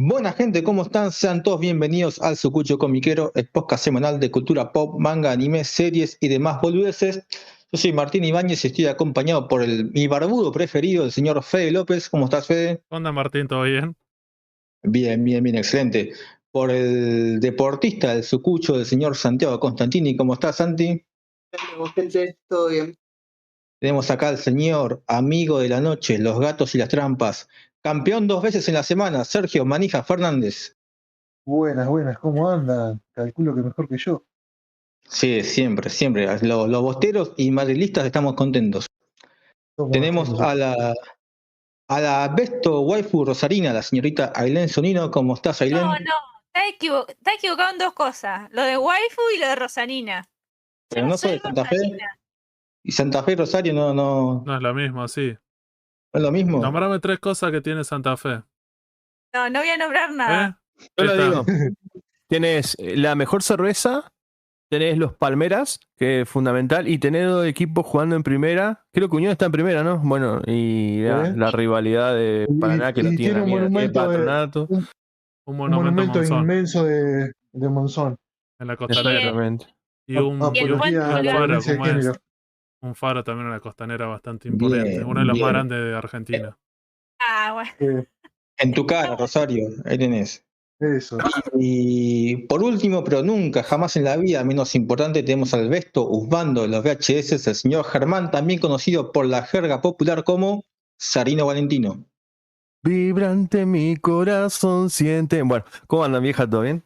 Buena gente, ¿cómo están? Sean todos bienvenidos al Sucucho Comiquero, el podcast semanal de cultura pop, manga, anime, series y demás boludeces. Yo soy Martín Ibáñez y estoy acompañado por mi barbudo preferido, el señor Fede López. ¿Cómo estás, Fede? Onda Martín, ¿todo bien? Bien, excelente. Por el deportista del Sucucho, el señor Santiago Constantini. ¿Cómo estás, Santi? Gente, todo bien. Tenemos acá al señor amigo de la noche, los gatos y las trampas, campeón 2 veces en la semana, Sergio Manija Fernández. Buenas, ¿cómo andan? Calculo que mejor que yo. Sí, siempre. Los bosteros y madrilistas estamos contentos. Tenemos a la besto waifu rosarina, la señorita Ailén Sonino. ¿Cómo estás, Ailén? No, está equivocado en dos cosas, lo de waifu y lo de Rosarina. Pero no soy de Santa Fe. Y Santa Fe y Rosario no No es lo mismo, sí. ¿no es lo mismo? Nombrame 3 cosas que tiene Santa Fe. No voy a nombrar nada. Yo lo Está. digo. Tienes la mejor cerveza, tenés los Palmeras, que es fundamental, y tenés 2 equipos jugando en primera. Creo que Unión está en primera, ¿no? Bueno, y la rivalidad de Paraná, que Y lo tiene tiene la un mierda, monumento tiene Patronato. Un un monumento Monzón, inmenso de Monzón. en la costanera. Exactamente. Y un Apología a la faro, violencia de ¿cómo es? género. Un faro también en la costanera bastante imponente. Bien, Uno de los bien. más grandes de Argentina. Bueno. En tu cara, Rosario, ahí tenés. Eso. Y por último, pero nunca, jamás en la vida, menos importante, tenemos al besto Usbando de los VHS, el señor Germán, también conocido por la jerga popular como Sarino Valentino. Vibrante mi corazón siente. Bueno, ¿cómo andan, vieja? ¿Todo bien?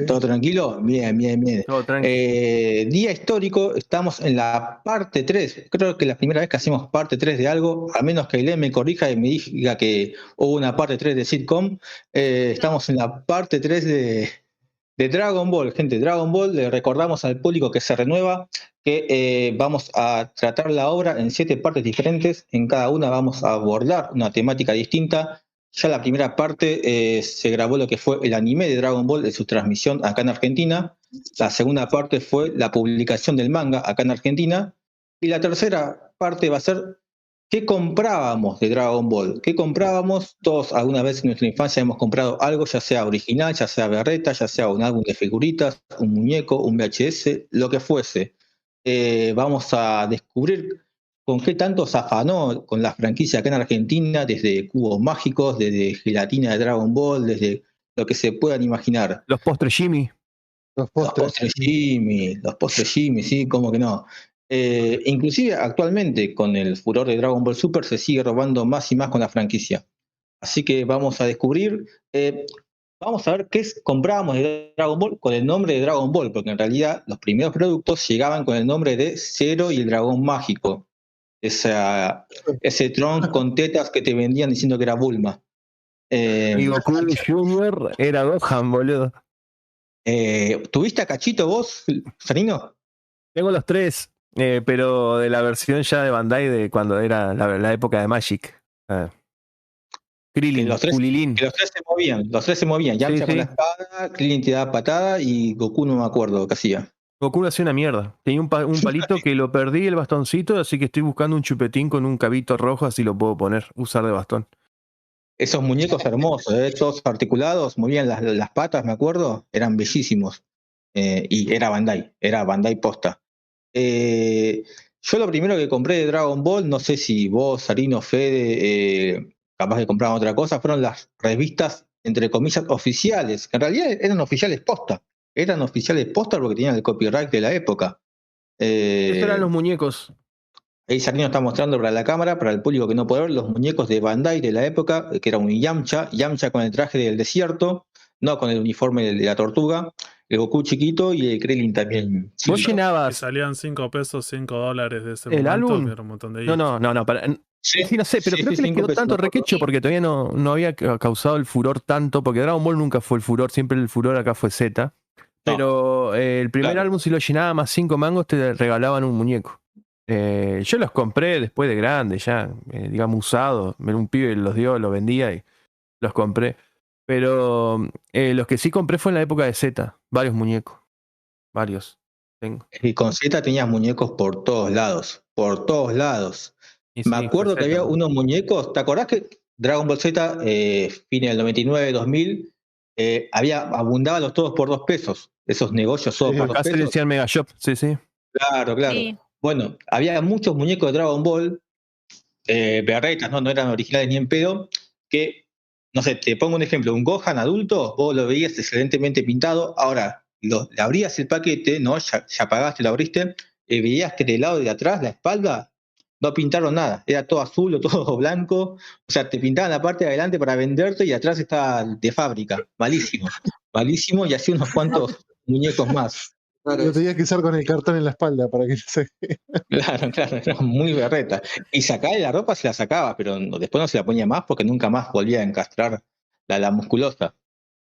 ¿Todo tranquilo? Bien. Todo tranquilo. Día histórico, estamos en la parte 3. Creo que es la primera vez que hacemos parte 3 de algo, a menos que Ailén me corrija y me diga que hubo una parte 3 de sitcom. Estamos en la parte 3 de Dragon Ball. Gente, Dragon Ball, le recordamos al público que se renueva que vamos a tratar la obra en 7 partes diferentes. En cada una vamos a abordar una temática distinta. Ya la primera parte se grabó lo que fue el anime de Dragon Ball de su transmisión acá en Argentina. La segunda parte fue la publicación del manga acá en Argentina. Y la tercera parte va a ser qué comprábamos de Dragon Ball. ¿Qué comprábamos? Todos alguna vez en nuestra infancia hemos comprado algo, ya sea original, ya sea berreta, ya sea un álbum de figuritas, un muñeco, un VHS, lo que fuese. Vamos a descubrir con qué tanto se afanó con la franquicia acá en Argentina, desde cubos mágicos, desde gelatina de Dragon Ball, desde lo que se puedan imaginar. Los postres Jimmy. Los Los postres Jimmy, sí, cómo que no. Inclusive actualmente con el furor de Dragon Ball Super se sigue robando más y más con la franquicia. Así que vamos a descubrir, vamos a ver qué comprábamos de Dragon Ball con el nombre de Dragon Ball, porque en realidad los primeros productos llegaban con el nombre de Zero y el Dragón Mágico. Ese Tron con tetas que te vendían diciendo que era Bulma. Y Goku Junior era Gohan, boludo. ¿Tuviste a Cachito vos, Sarino? Tengo los 3, pero de la versión ya de Bandai de cuando era la época de Magic. Krillin, Los 3 Kulilin. Los tres se movían. Yamcha Sí. con la espada, Krillin te daba patada y Goku no me acuerdo qué hacía. Goku hacía una mierda. Tenía un palito que lo perdí, el bastoncito, así que estoy buscando un chupetín con un cabito rojo, así lo puedo usar de bastón. Esos muñecos hermosos, todos articulados, movían las patas, me acuerdo, eran bellísimos. Y era Bandai posta. Yo lo primero que compré de Dragon Ball, no sé si vos, Sarino, Fede, capaz que compraban otra cosa, fueron las revistas, entre comillas, oficiales, que en realidad eran oficiales posta. Eran oficiales posta porque tenían el copyright de la época. Estos eran los muñecos. Ahí Sarino está mostrando para la cámara, para el público que no puede ver, los muñecos de Bandai de la época, que era un Yamcha con el traje del desierto, no con el uniforme de la tortuga, el Goku chiquito y el Krillin también chiquito. Vos Si llenabas salían 5 pesos, $5 de ese el momento, álbum. que era un montón de guita. No, sí, no sé, pero creo que les 5 quedó pesos, tanto no requecho porque todavía no había causado el furor tanto, porque Dragon Ball nunca fue el furor, siempre el furor acá fue Z. Pero el primer álbum, si lo llenaba más 5 mangos, te regalaban un muñeco. Yo los compré después de grande, ya, digamos, usados. Un pibe los dio, los vendía y los compré. Pero los que sí compré fue en la época de Z. Varios muñecos. Varios. Tengo. Y con Z tenías muñecos por todos lados. Y Me acuerdo que había unos muñecos, ¿te acordás que Dragon Ball Z, fines del 99, 2000, abundaban los todos por 2 pesos. Esos negocios todos Sí, por 2 Acá se le pesos. decían Mega Shop, sí, sí. Claro, claro. Sí. Bueno, había muchos muñecos de Dragon Ball, berretas, no eran originales ni en pedo, que, no sé, te pongo un ejemplo, un Gohan adulto, vos lo veías excelentemente pintado, ahora le abrías el paquete, ¿no? Ya pagaste, lo abriste, y veías que del lado de atrás, la espalda, no pintaron nada, era todo azul o todo blanco, o sea, te pintaban la parte de adelante para venderte y atrás estaba de fábrica, malísimo, malísimo, y así unos cuantos muñecos más. Claro, Lo tenías que usar con el cartón en la espalda para que no se... Claro, claro, era muy berreta. Y sacarle la ropa se la sacaba, pero después no se la ponía más porque nunca más volvía a encastrar la musculosa.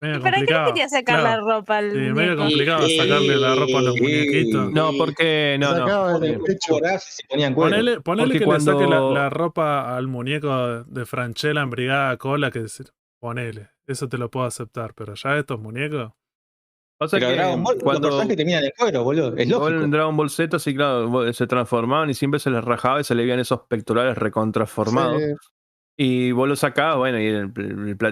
Medio ¿Y para qué le complicado. quería sacar Claro. la ropa al Sí, medio muñeco? complicado sacarle la ropa a los muñequitos. No, porque. No, Sacaba no. del pecho. Se ponían cuero. Ponele Porque que le saque cuando- la ropa al muñeco de Franchella en Brigada Cola, ponele. Eso te lo puedo aceptar, pero ya estos muñecos. Pasa Pero que Dragon Ball, los cuando personajes tenían el cuero, boludo. Es Igual lógico. en Dragon Ball Z, sí, claro, se transformaban y siempre se les rajaba y se le veían esos pectorales recontraformados. Sí, Y vos los sacabas, bueno, y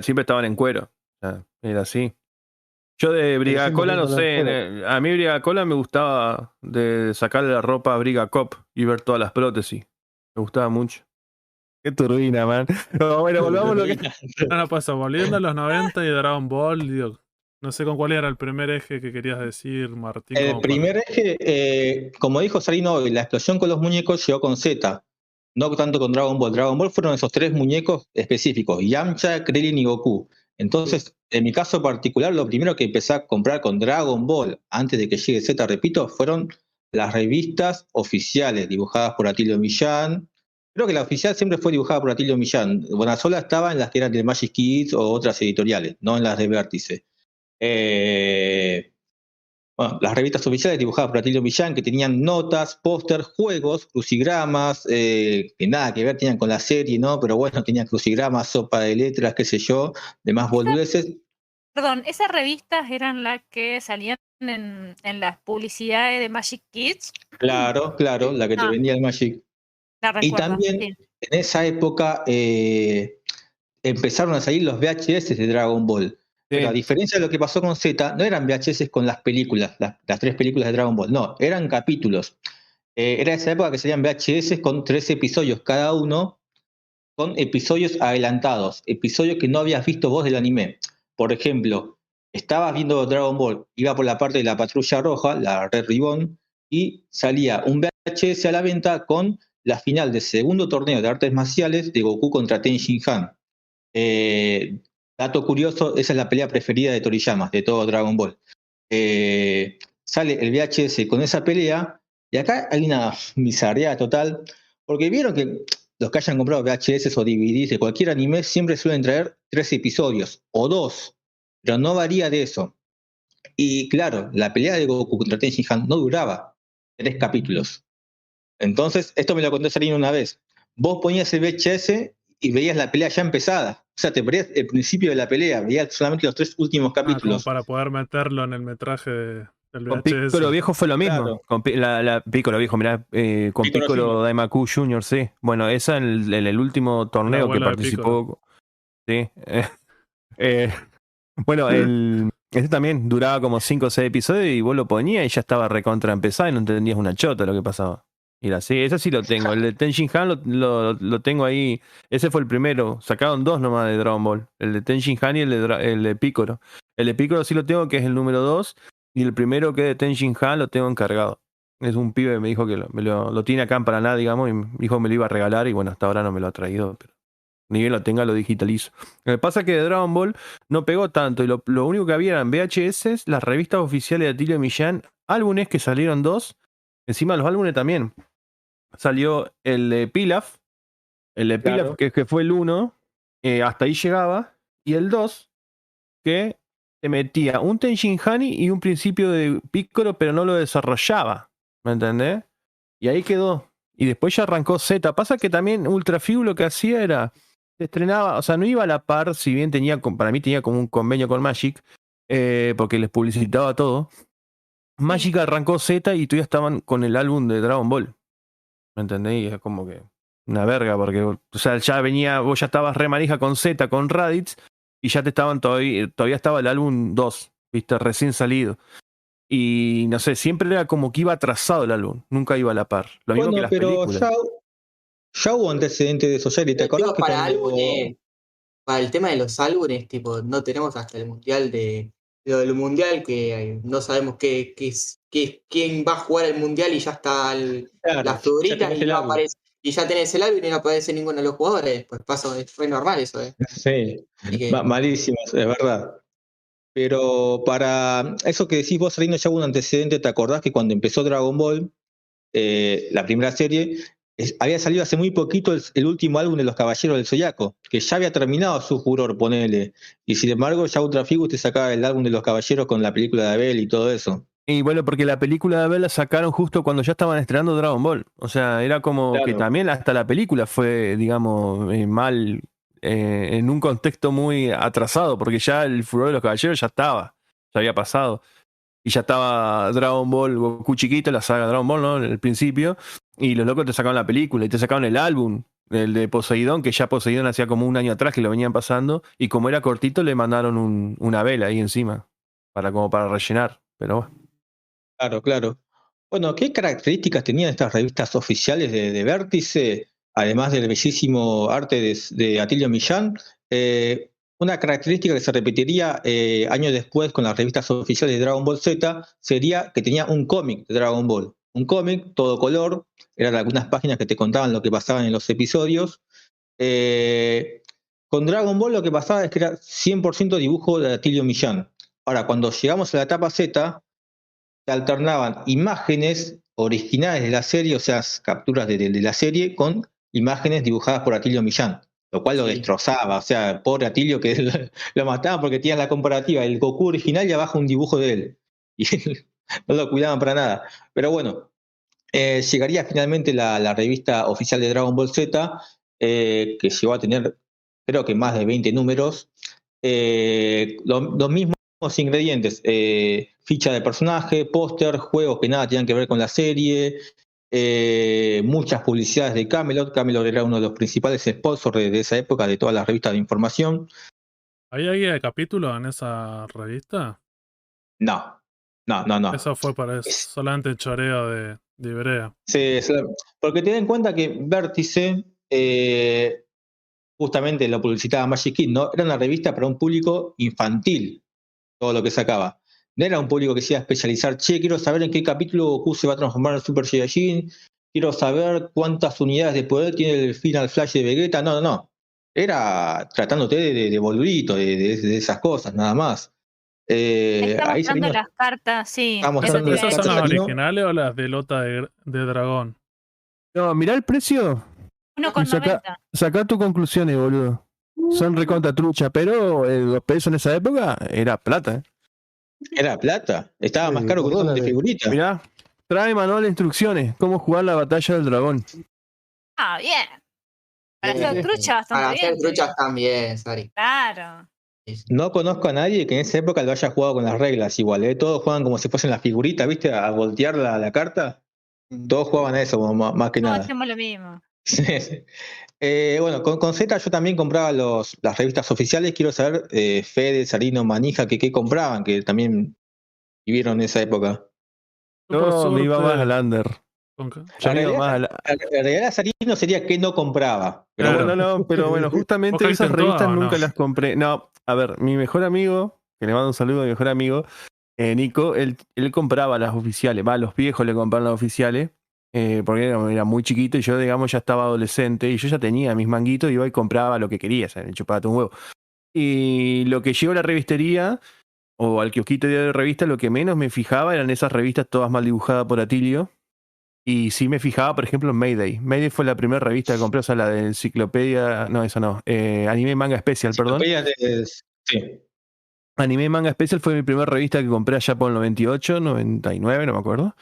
siempre estaban en cuero. O sea, era así. Yo de Brigada Encima Cola no viendo la sé, escuela. a mí Brigada Cola me gustaba de sacarle la ropa a Briga Cop y ver todas las prótesis. Me gustaba mucho. Qué turbina, man. No, bueno, volvamos a lo que... No pasa, volviendo a los 90 y Dragon Ball, digo, no sé con cuál era el primer eje que querías decir, Martín. El como primer eje, como dijo Sarino, la explosión con los muñecos llegó con Z, no tanto con Dragon Ball. Dragon Ball fueron esos 3 muñecos específicos, Yamcha, Krillin y Goku. Entonces, en mi caso particular, lo primero que empecé a comprar con Dragon Ball, antes de que llegue Z, repito, fueron las revistas oficiales, dibujadas por Atilio Millán. Creo que la oficial siempre fue dibujada por Atilio Millán. Bonasola estaba en las que eran de Magic Kids o otras editoriales, no en las de Vértice. Bueno, las revistas oficiales dibujadas por Atilio Millán, que tenían notas, pósters, juegos, crucigramas, que nada que ver tenían con la serie, ¿no? Pero bueno, tenían crucigramas, sopa de letras, qué sé yo, demás boludeces. Perdón, esas revistas eran las que salían en las publicidades de Magic Kids. Claro, claro, la que te Ah. vendía el Magic. La Y recuerdo. también Sí. en esa época empezaron a salir los VHS de Dragon Ball. Pero a diferencia de lo que pasó con Z, no eran VHS con las películas, las 3 películas de Dragon Ball, no, eran capítulos. Era esa época que salían VHS con 3 episodios cada uno, con episodios adelantados, episodios que no habías visto vos del anime. Por ejemplo, estabas viendo Dragon Ball, iba por la parte de la Patrulla Roja, la Red Ribbon, y salía un VHS a la venta con la final del segundo torneo de artes marciales de Goku contra Ten Shin Han. Dato curioso, esa es la pelea preferida de Toriyama, de todo Dragon Ball. Sale el VHS con esa pelea, y acá hay una bizarreada total, porque vieron que los que hayan comprado VHS o DVDs de cualquier anime siempre suelen traer 3 episodios, o 2, pero no varía de eso. Y claro, la pelea de Goku contra Ten Shin Han no duraba 3 capítulos. Entonces, esto me lo contó Sarino una vez. Vos ponías el VHS y veías la pelea ya empezada. O sea, te perdías el principio de la pelea, veías solamente los 3 últimos como capítulos. para poder meterlo en el metraje del Con VHS. Piccolo Viejo fue lo mismo. Claro. Con Piccolo Viejo, mirá, con Piccolo Piccolo Junior. Daimaku Jr., sí. Bueno, esa en el último torneo que abuelo de participó. Sí. Bueno, ese también duraba como 5 o 6 episodios y vos lo ponías y ya estaba recontra empezado y no entendías una chota lo que pasaba. Y así, ese sí lo tengo. El de Ten Shin Han lo tengo ahí. Ese fue el primero. Sacaron 2 nomás de Dragon Ball. El de Ten Shin Han y el de Piccolo. El de Piccolo sí lo tengo, que es el número 2. Y el primero, que es de Ten Shin Han, lo tengo encargado. Es un pibe que me dijo que lo tiene acá en Paraná, digamos, y me dijo que me lo iba a regalar. Y bueno, hasta ahora no me lo ha traído, pero ni bien lo tenga, lo digitalizo. Lo que pasa es que de Dragon Ball no pegó tanto. Y lo único que había eran VHS, las revistas oficiales de Atilio Millán, álbumes que salieron 2. Encima los álbumes también. Salió el de Pilaf. El de Pilaf, Claro. que fue el 1. Hasta ahí llegaba. Y el 2, que te metía un Ten Shin Han y un principio de Piccolo, pero no lo desarrollaba. ¿Me entendés? Y ahí quedó. Y después ya arrancó Z. Pasa que también Ultrafiu lo que hacía era, se estrenaba, o sea, no iba a la par, si bien para mí tenía como un convenio con Magic, porque les publicitaba todo. Magic arrancó Z y todavía estaban con el álbum de Dragon Ball. ¿Me entendés? Y es como que una verga, porque o sea, ya venía, vos ya estabas re manija con Z, con Raditz, y ya te estaban todavía estaba el álbum 2, viste, recién salido. Y no sé, siempre era como que iba atrasado el álbum, nunca iba a la par. Lo mismo que Bueno, las pero películas. ya hubo antecedentes de eso, Jerry. ¿Te Pero, acordás digo, que para cuando... álbumes, para el tema de los álbumes, tipo, no tenemos hasta el mundial de. Lo del mundial que no sabemos quién va a jugar el mundial y ya está Claro, la ya figurita tenés y el no álbum. aparece. Y ya tenés el álbum y no aparece ninguno de los jugadores. Pues pasa, es re normal eso, Sí, Así que, malísimos, es verdad. Pero para eso que decís vos, Reino, ya hubo un antecedente. ¿Te acordás que cuando empezó Dragon Ball, la primera serie, había salido hace muy poquito el último álbum de los Caballeros del Zodiaco, que ya había terminado su furor, ponele. Y sin embargo, ya Ultra Figure te sacaba el álbum de los Caballeros con la película de Abel y todo eso. Y bueno, porque la película de Abel la sacaron justo cuando ya estaban estrenando Dragon Ball. O sea, era como que Claro. también hasta la película fue, digamos, mal, en un contexto muy atrasado, porque ya el furor de los caballeros ya estaba, ya había pasado. Y ya estaba Dragon Ball, Goku chiquito, la saga Dragon Ball, ¿no? En el principio. Y los locos te sacaban la película y te sacaban el álbum, el de Poseidón, que ya Poseidón hacía como un año atrás que lo venían pasando. Y como era cortito, le mandaron una vela ahí encima, como para rellenar. Pero bueno. Claro, claro. Bueno, ¿qué características tenían estas revistas oficiales de Vértice, además del bellísimo arte de Atilio Millán? Una característica que se repetiría años después con las revistas oficiales de Dragon Ball Z sería que tenía un cómic de Dragon Ball. Un cómic, todo color, eran algunas páginas que te contaban lo que pasaba en los episodios. Eh, con Dragon Ball lo que pasaba es que era 100% dibujo de Atilio Millán. Ahora, cuando llegamos a la etapa Z, se alternaban imágenes originales de la serie, o sea, capturas de la serie, con imágenes dibujadas por Atilio Millán, lo cual lo Sí. destrozaba. O sea, pobre Atilio que lo mataba porque tenía la comparativa, el Goku original y abajo un dibujo de él. Y no lo cuidaban para nada. Pero bueno, llegaría finalmente la revista oficial de Dragon Ball Z, que llegó a tener, creo que más de 20 números. Los mismos ingredientes, ficha de personaje, póster, juegos que nada tenían que ver con la serie, muchas publicidades de Camelot. Camelot era uno de los principales sponsors de esa época, de todas las revistas de información. ¿Hay guía de capítulo en esa revista? No, no. Eso fue para solamente el choreo de Ibrea. Sí, porque ten en cuenta que Vértice, justamente lo publicitaba Magic Kid, ¿no? Era una revista para un público infantil, todo lo que sacaba. No era un público que se iba a especializar, che, quiero saber en qué capítulo Goku se va a transformar en Super Saiyajin, quiero saber cuántas unidades de poder tiene el Final Flash de Vegeta. No. Era tratándote de boludito, de esas cosas, nada más. Está Ahí mostrando Sarino las cartas, sí. está mostrando Eso te las ¿Esas iba a son cartas las decir. Sarino. originales o las de Lota de Dragón? No, mirá el precio. Y 1,90. saca tus conclusiones, boludo. Son recontra trucha, pero los pesos en esa época era plata, ¿eh? Era plata, estaba más caro que un álbum de $2. figuritas. Mirá, trae manual de instrucciones, cómo jugar la batalla del dragón. Ah, bien. Para Bien. hacer trucha bastante Para bien. hacer te truchas digo. también, Sari. Claro. No conozco a nadie que en esa época lo haya jugado con las reglas igual, ¿eh? Todos juegan como si fuesen las figuritas, ¿viste? A voltear la carta. Todos jugaban a eso, más que No, nada. hacemos lo mismo. Sí. Bueno, con Z yo también compraba las revistas oficiales. Quiero saber, Fede, Sarino, Manija, qué compraban, que también vivieron esa época. Yo por Yo me iba más suerte. al under. Yo En me iba realidad, más al. en realidad Sarino sería que no compraba. Pero Claro. bueno, No, pero bueno, justamente ¿Vos esas caíste en revistas todas o no? nunca las compré. No, a ver, mi mejor amigo, que le mando un saludo a mi mejor amigo, Nico, él compraba las oficiales, los viejos le compraban las oficiales, porque era muy chiquito y yo, digamos, ya estaba adolescente y yo ya tenía mis manguitos y iba y compraba lo que quería, o sea, me chupaba todo un huevo. Y lo que llegó a la revistería o al kiosquito de revista, lo que menos me fijaba eran esas revistas todas mal dibujadas por Atilio. Y sí me fijaba, por ejemplo, en Mayday. Mayday fue la primera revista que compré, o sea, la de Enciclopedia. No, esa no. Anime Manga Special, perdón. sí. Anime Manga Special fue mi primera revista que compré allá por el 98, 99, no me acuerdo.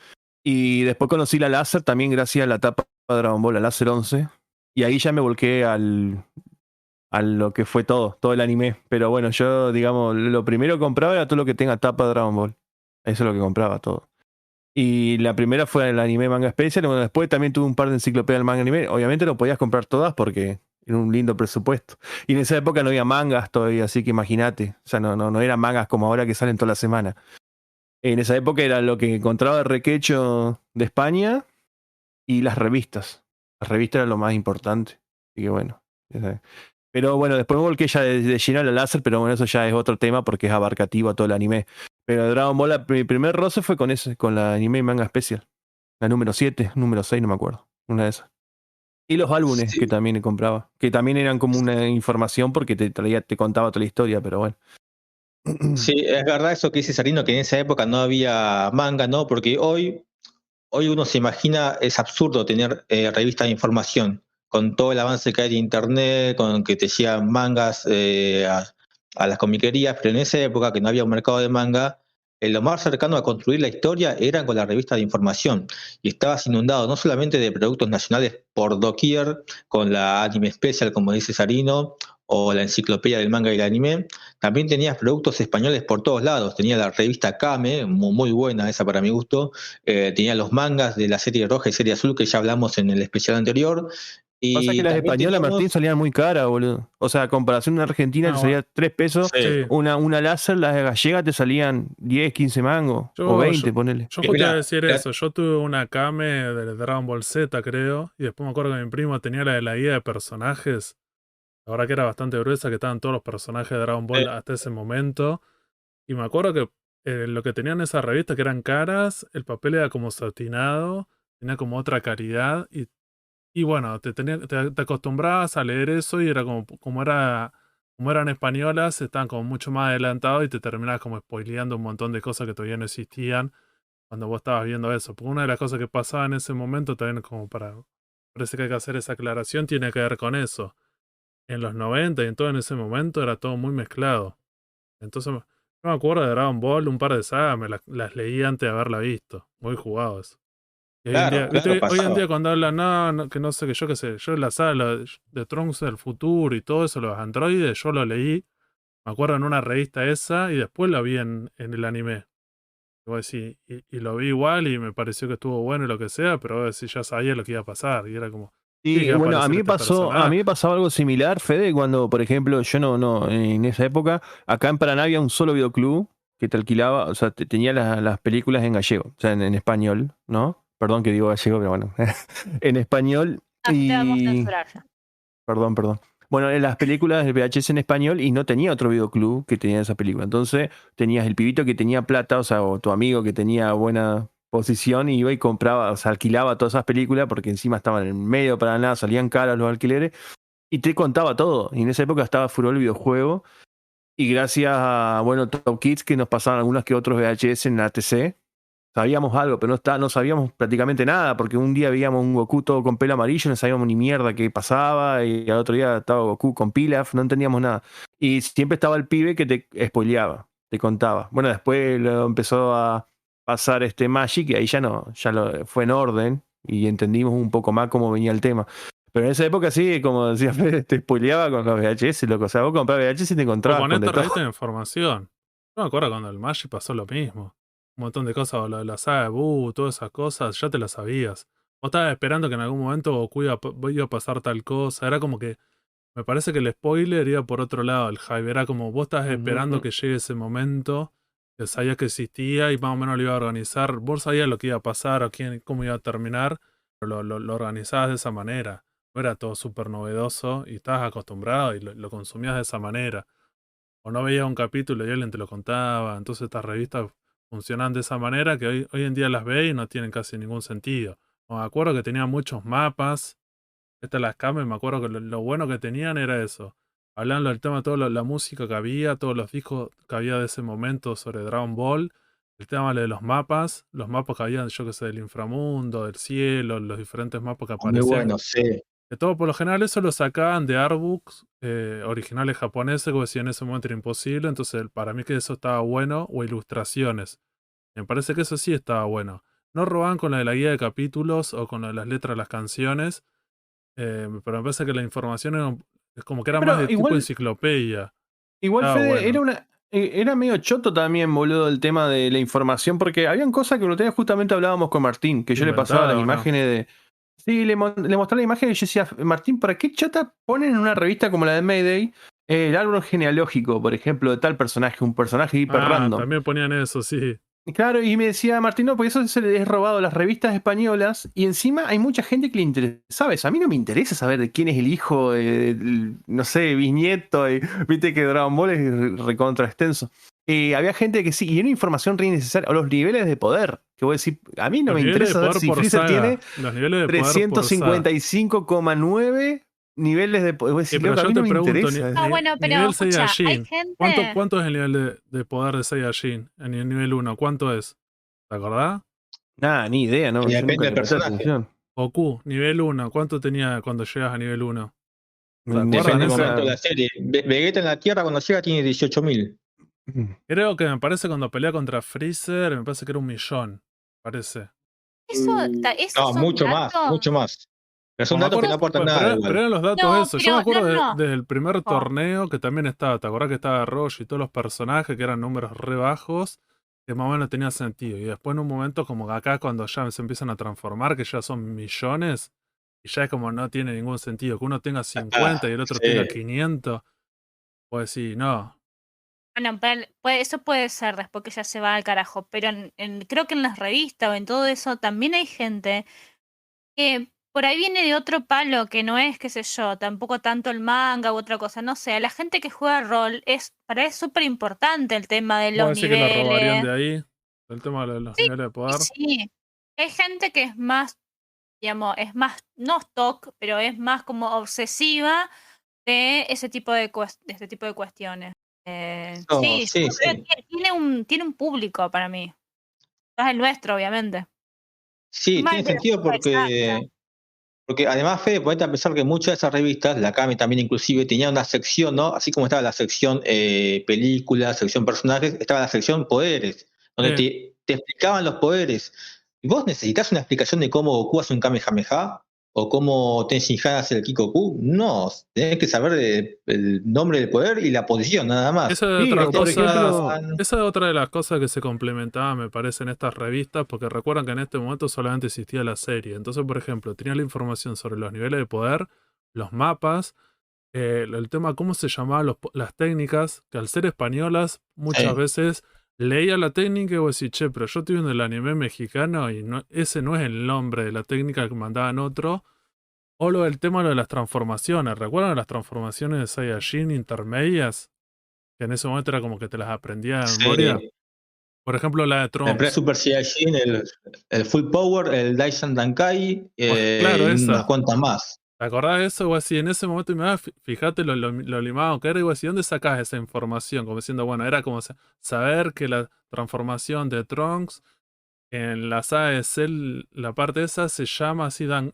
Y después conocí la Láser también gracias a la tapa de Dragon Ball, la Láser 11. Y ahí ya me volqué a lo que fue todo el anime. Pero bueno, yo, digamos, lo primero que compraba era todo lo que tenga tapa de Dragon Ball. Eso es lo que compraba todo. Y la primera fue el anime Manga Special. Bueno, después también tuve un par de enciclopedias del manga anime. Obviamente no podías comprar todas porque era un lindo presupuesto. Y en esa época no había mangas todavía, así que imagínate. O sea, no eran mangas como ahora que salen toda la semana. En esa época era lo que encontraba el requecho de España y las revistas. Las revistas era lo más importante. Así que bueno. Pero bueno, después me volqué ya de lleno a la láser, pero bueno, eso ya es otro tema porque es abarcativo a todo el anime. Pero Dragon Ball, mi primer roce fue con la anime y manga especial. La número 7, número 6, no me acuerdo. Una de esas. Y los álbumes Sí. que también compraba. Que también eran como una información porque te contaba toda la historia, pero bueno. Sí, es verdad eso que dice Sarino, que en esa época no había manga, ¿no? Porque hoy uno se imagina, es absurdo tener revistas de información, con todo el avance que hay de internet, con que te llegan mangas a las comiquerías, pero en esa época que no había un mercado de manga, lo más cercano a construir la historia eran con las revistas de información. Y estabas inundado no solamente de productos nacionales por doquier, con la Anime Special, como dice Sarino, o la enciclopedia del manga y el anime, también tenías productos españoles por todos lados. Tenía la revista Kame, muy buena esa para mi gusto, tenía los mangas de la serie roja y serie azul que ya hablamos en el especial anterior. Pasa que Y las también españolas, teníamos. Martín, salían muy caras, boludo. O sea, a comparación de una argentina te salía 3 pesos. Sí. Una láser, las gallegas te salían 10, 15 mangos. O 20, ponele. Yo justo iba a Mirá, decir eso. Yo tuve una Kame de Dragon Ball Z, creo. Y después me acuerdo que mi primo tenía la de la guía de personajes. La verdad que era bastante gruesa, que estaban todos los personajes de Dragon Ball hasta ese momento. Y me acuerdo que lo que tenían esas revistas que eran caras, el papel era como satinado, tenía como otra calidad. Y bueno, te acostumbrabas a leer eso y era como eran españolas, estaban como mucho más adelantados y te terminabas como spoileando un montón de cosas que todavía no existían cuando vos estabas viendo eso. Porque una de las cosas que pasaba en ese momento, también parece que hay que hacer esa aclaración, tiene que ver con eso. En los 90 y en todo en ese momento era todo muy mezclado. Entonces, yo me acuerdo de Dragon Ball, un par de sagas, las leí antes de haberla visto. Muy jugado eso. Y hoy en día, Claro, hoy en pasaba. día cuando hablan, no, que no sé, que yo qué sé, yo la saga de Trunks del futuro y todo eso, los androides, yo lo leí, me acuerdo en una revista esa y después la vi en el anime. Y vos decís, y lo vi igual y me pareció que estuvo bueno y lo que sea, pero vos decís, ya sabía lo que iba a pasar y era como, sí, que Y iba a bueno, aparecer este a mí personaje. me pasaba algo similar, Fede, cuando, por ejemplo, yo no, en esa época, acá en Paraná había un solo videoclub que te alquilaba, o sea, tenía las películas en gallego, o sea, en español, ¿no? Perdón que digo gallego, pero bueno, en español Te vamos a y... censurar ya. Perdón. Bueno, en las películas de VHS en español y no tenía otro videoclub que tenía esa película. Entonces tenías el pibito que tenía plata, o sea, o tu amigo que tenía buena posición y iba y compraba, o sea, alquilaba todas esas películas porque encima estaban en medio para nada, salían caros los alquileres y te contaba todo. Y en esa época estaba furor el videojuego y gracias a, bueno, Top Kids que nos pasaban algunos que otros VHS en la ATC, sabíamos algo, pero no sabíamos prácticamente nada, porque un día veíamos un Goku todo con pelo amarillo, no sabíamos ni mierda qué pasaba, y al otro día estaba Goku con Pilaf, no entendíamos nada. Y siempre estaba el pibe que te spoileaba, te contaba. Bueno, después lo empezó a pasar Magic, y ahí fue en orden, y entendimos un poco más cómo venía el tema. Pero en esa época sí, como decía Fede, te spoileaba con los VHS, loco. O sea, vos comprabas VHS y te O encontrabas con con de esta todo. revista de información. Yo me acuerdo cuando el Magic pasó lo mismo. Un montón de cosas, o lo de la saga de Buu, todas esas cosas, ya te las sabías. Vos estabas esperando que en algún momento Goku iba a pasar tal cosa. Era como que, me parece que el spoiler iba por otro lado, el hype. Era como vos estabas esperando que llegue ese momento, que sabías que existía y más o menos lo iba a organizar. Vos sabías lo que iba a pasar o cómo iba a terminar, pero lo organizabas de esa manera. No era todo súper novedoso y estabas acostumbrado y lo consumías de esa manera. O no veías un capítulo y alguien te lo contaba. Entonces estas revistas funcionan de esa manera que hoy en día las ves y no tienen casi ningún sentido. Me acuerdo que tenían muchos mapas. Estas las Kame, me acuerdo que lo bueno que tenían era eso. Hablando del tema de toda la música que había, todos los discos que había de ese momento sobre Dragon Ball. El tema de los mapas que habían, yo que sé, del inframundo, del cielo, los diferentes mapas que Muy aparecían. bueno, sí. De todo, por lo general, eso lo sacaban de artbooks originales japoneses, que decía en ese momento era imposible. Entonces, para mí que eso estaba bueno, o ilustraciones. Me parece que eso sí estaba bueno. No robaban con la de la guía de capítulos o con la de las letras de las canciones, pero me parece que la información es como que era más Pero de tipo enciclopedia. igual Estaba Fede, bueno. Era medio choto también, boludo, el tema de la información, porque habían cosas que justamente hablábamos con Martín, que yo le pasaba las Inventado, ¿no? imágenes de... Sí, le mostré la imagen y yo decía, Martín, ¿para qué chota ponen en una revista como la de Mayday el árbol genealógico, por ejemplo, de tal personaje, un personaje hiper random? También ponían eso, sí. Claro, y me decía Martín, no, porque eso se le es robado a las revistas españolas y encima hay mucha gente que le interesa, ¿sabes? A mí no me interesa saber de quién es el hijo, no sé, bisnieto, viste que Dragon Ball es recontra extenso. Había gente que sí, y era información re innecesaria, o los niveles de poder, que voy a decir, a mí no Los me niveles interesa de saber poder si por Freezer tiene saga. Los niveles de poder por saga. 355,9 niveles de poder. Voy a decir, pero loco, a yo mí te no me pregunto, interesa. bueno, pero nivel escucha, hay Saiyajin. gente. ¿Cuánto es el nivel de poder de Saiyajin en el nivel 1? ¿Cuánto es? ¿Te acordás? Nada, ni idea, no, Y yo nunca depende le del presté personaje. atención. Goku, nivel 1. ¿Cuánto tenía cuando llegas a nivel 1? ¿Te acuerdan Depende del esa? momento de la serie. Vegeta en la Tierra cuando llega tiene 18.000. Creo que me parece cuando pelea contra Freezer, me parece que era 1.000.000. Parece. Esos No, son mucho más, datos. mucho más. Pero son No me datos que acuerdo, no aportan pero nada pero igual. eran los datos No, esos. Yo me pero acuerdo no. desde el primer Oh. torneo que también estaba. ¿Te acordás que estaba Roche y todos los personajes que eran números re bajos? Que más o menos tenía sentido. Y después en un momento como que acá cuando ya se empiezan a transformar, que ya son millones, y ya es como no tiene ningún sentido. Que uno tenga 50 y el otro tenga Sí. 500. Pues sí, no. Bueno, eso puede ser después que ya se va al carajo, pero creo que en las revistas o en todo eso también hay gente que por ahí viene de otro palo, que no es, qué sé yo, tampoco tanto el manga u otra cosa, no sé, a la gente que juega rol para es súper importante el tema de ¿Vos los decís que lo robarían niveles. de ahí? El tema de los Sí, niveles de poder. sí. Hay gente que es más, digamos, es más, no stock, pero es más como obsesiva de ese tipo de, de este tipo de cuestiones. No, Sí, sí, yo creo sí. que tiene un público para mí. No es el nuestro, obviamente. Sí, Más tiene de la sentido porque además, Fede, ponete a pensar que muchas de esas revistas, la Kami también inclusive, tenía una sección, ¿no? Así como estaba la sección películas, sección personajes, estaba la sección poderes, donde Sí. te explicaban los poderes. ¿Y vos necesitas una explicación de cómo Goku hace un Kamehameha? ¿O cómo Tenshin Han hace el Kikoku? No, tenés que saber el nombre del poder y la posición, nada más. Esa es Sí, otra o por cosa. ejemplo, Esa es otra de las cosas que se complementaban, me parece, en estas revistas, porque recuerdan que en este momento solamente existía la serie. Entonces, por ejemplo, tenía la información sobre los niveles de poder, los mapas, el tema cómo se llamaban las técnicas, que al ser españolas, muchas Sí. veces leía la técnica y vos decís, che, pero yo estoy viendo el anime mexicano y ese no es el nombre de la técnica que mandaban otro. O lo del tema de las transformaciones. ¿Recuerdan las transformaciones de Saiyajin intermedias? Que en ese momento era como que te las aprendía de memoria. Sí. Por ejemplo, la de El Pre Trunks. Super Saiyajin, el Full Power, el Daishan Dankai Claro, y unas esa. cuantas más. ¿Te acordás de eso? O así, en ese momento, fíjate lo limado que era. Y así, ¿dónde sacás esa información? Como diciendo, bueno, era como saber que la transformación de Trunks en la saga de Cell, la parte esa se llama así Dan.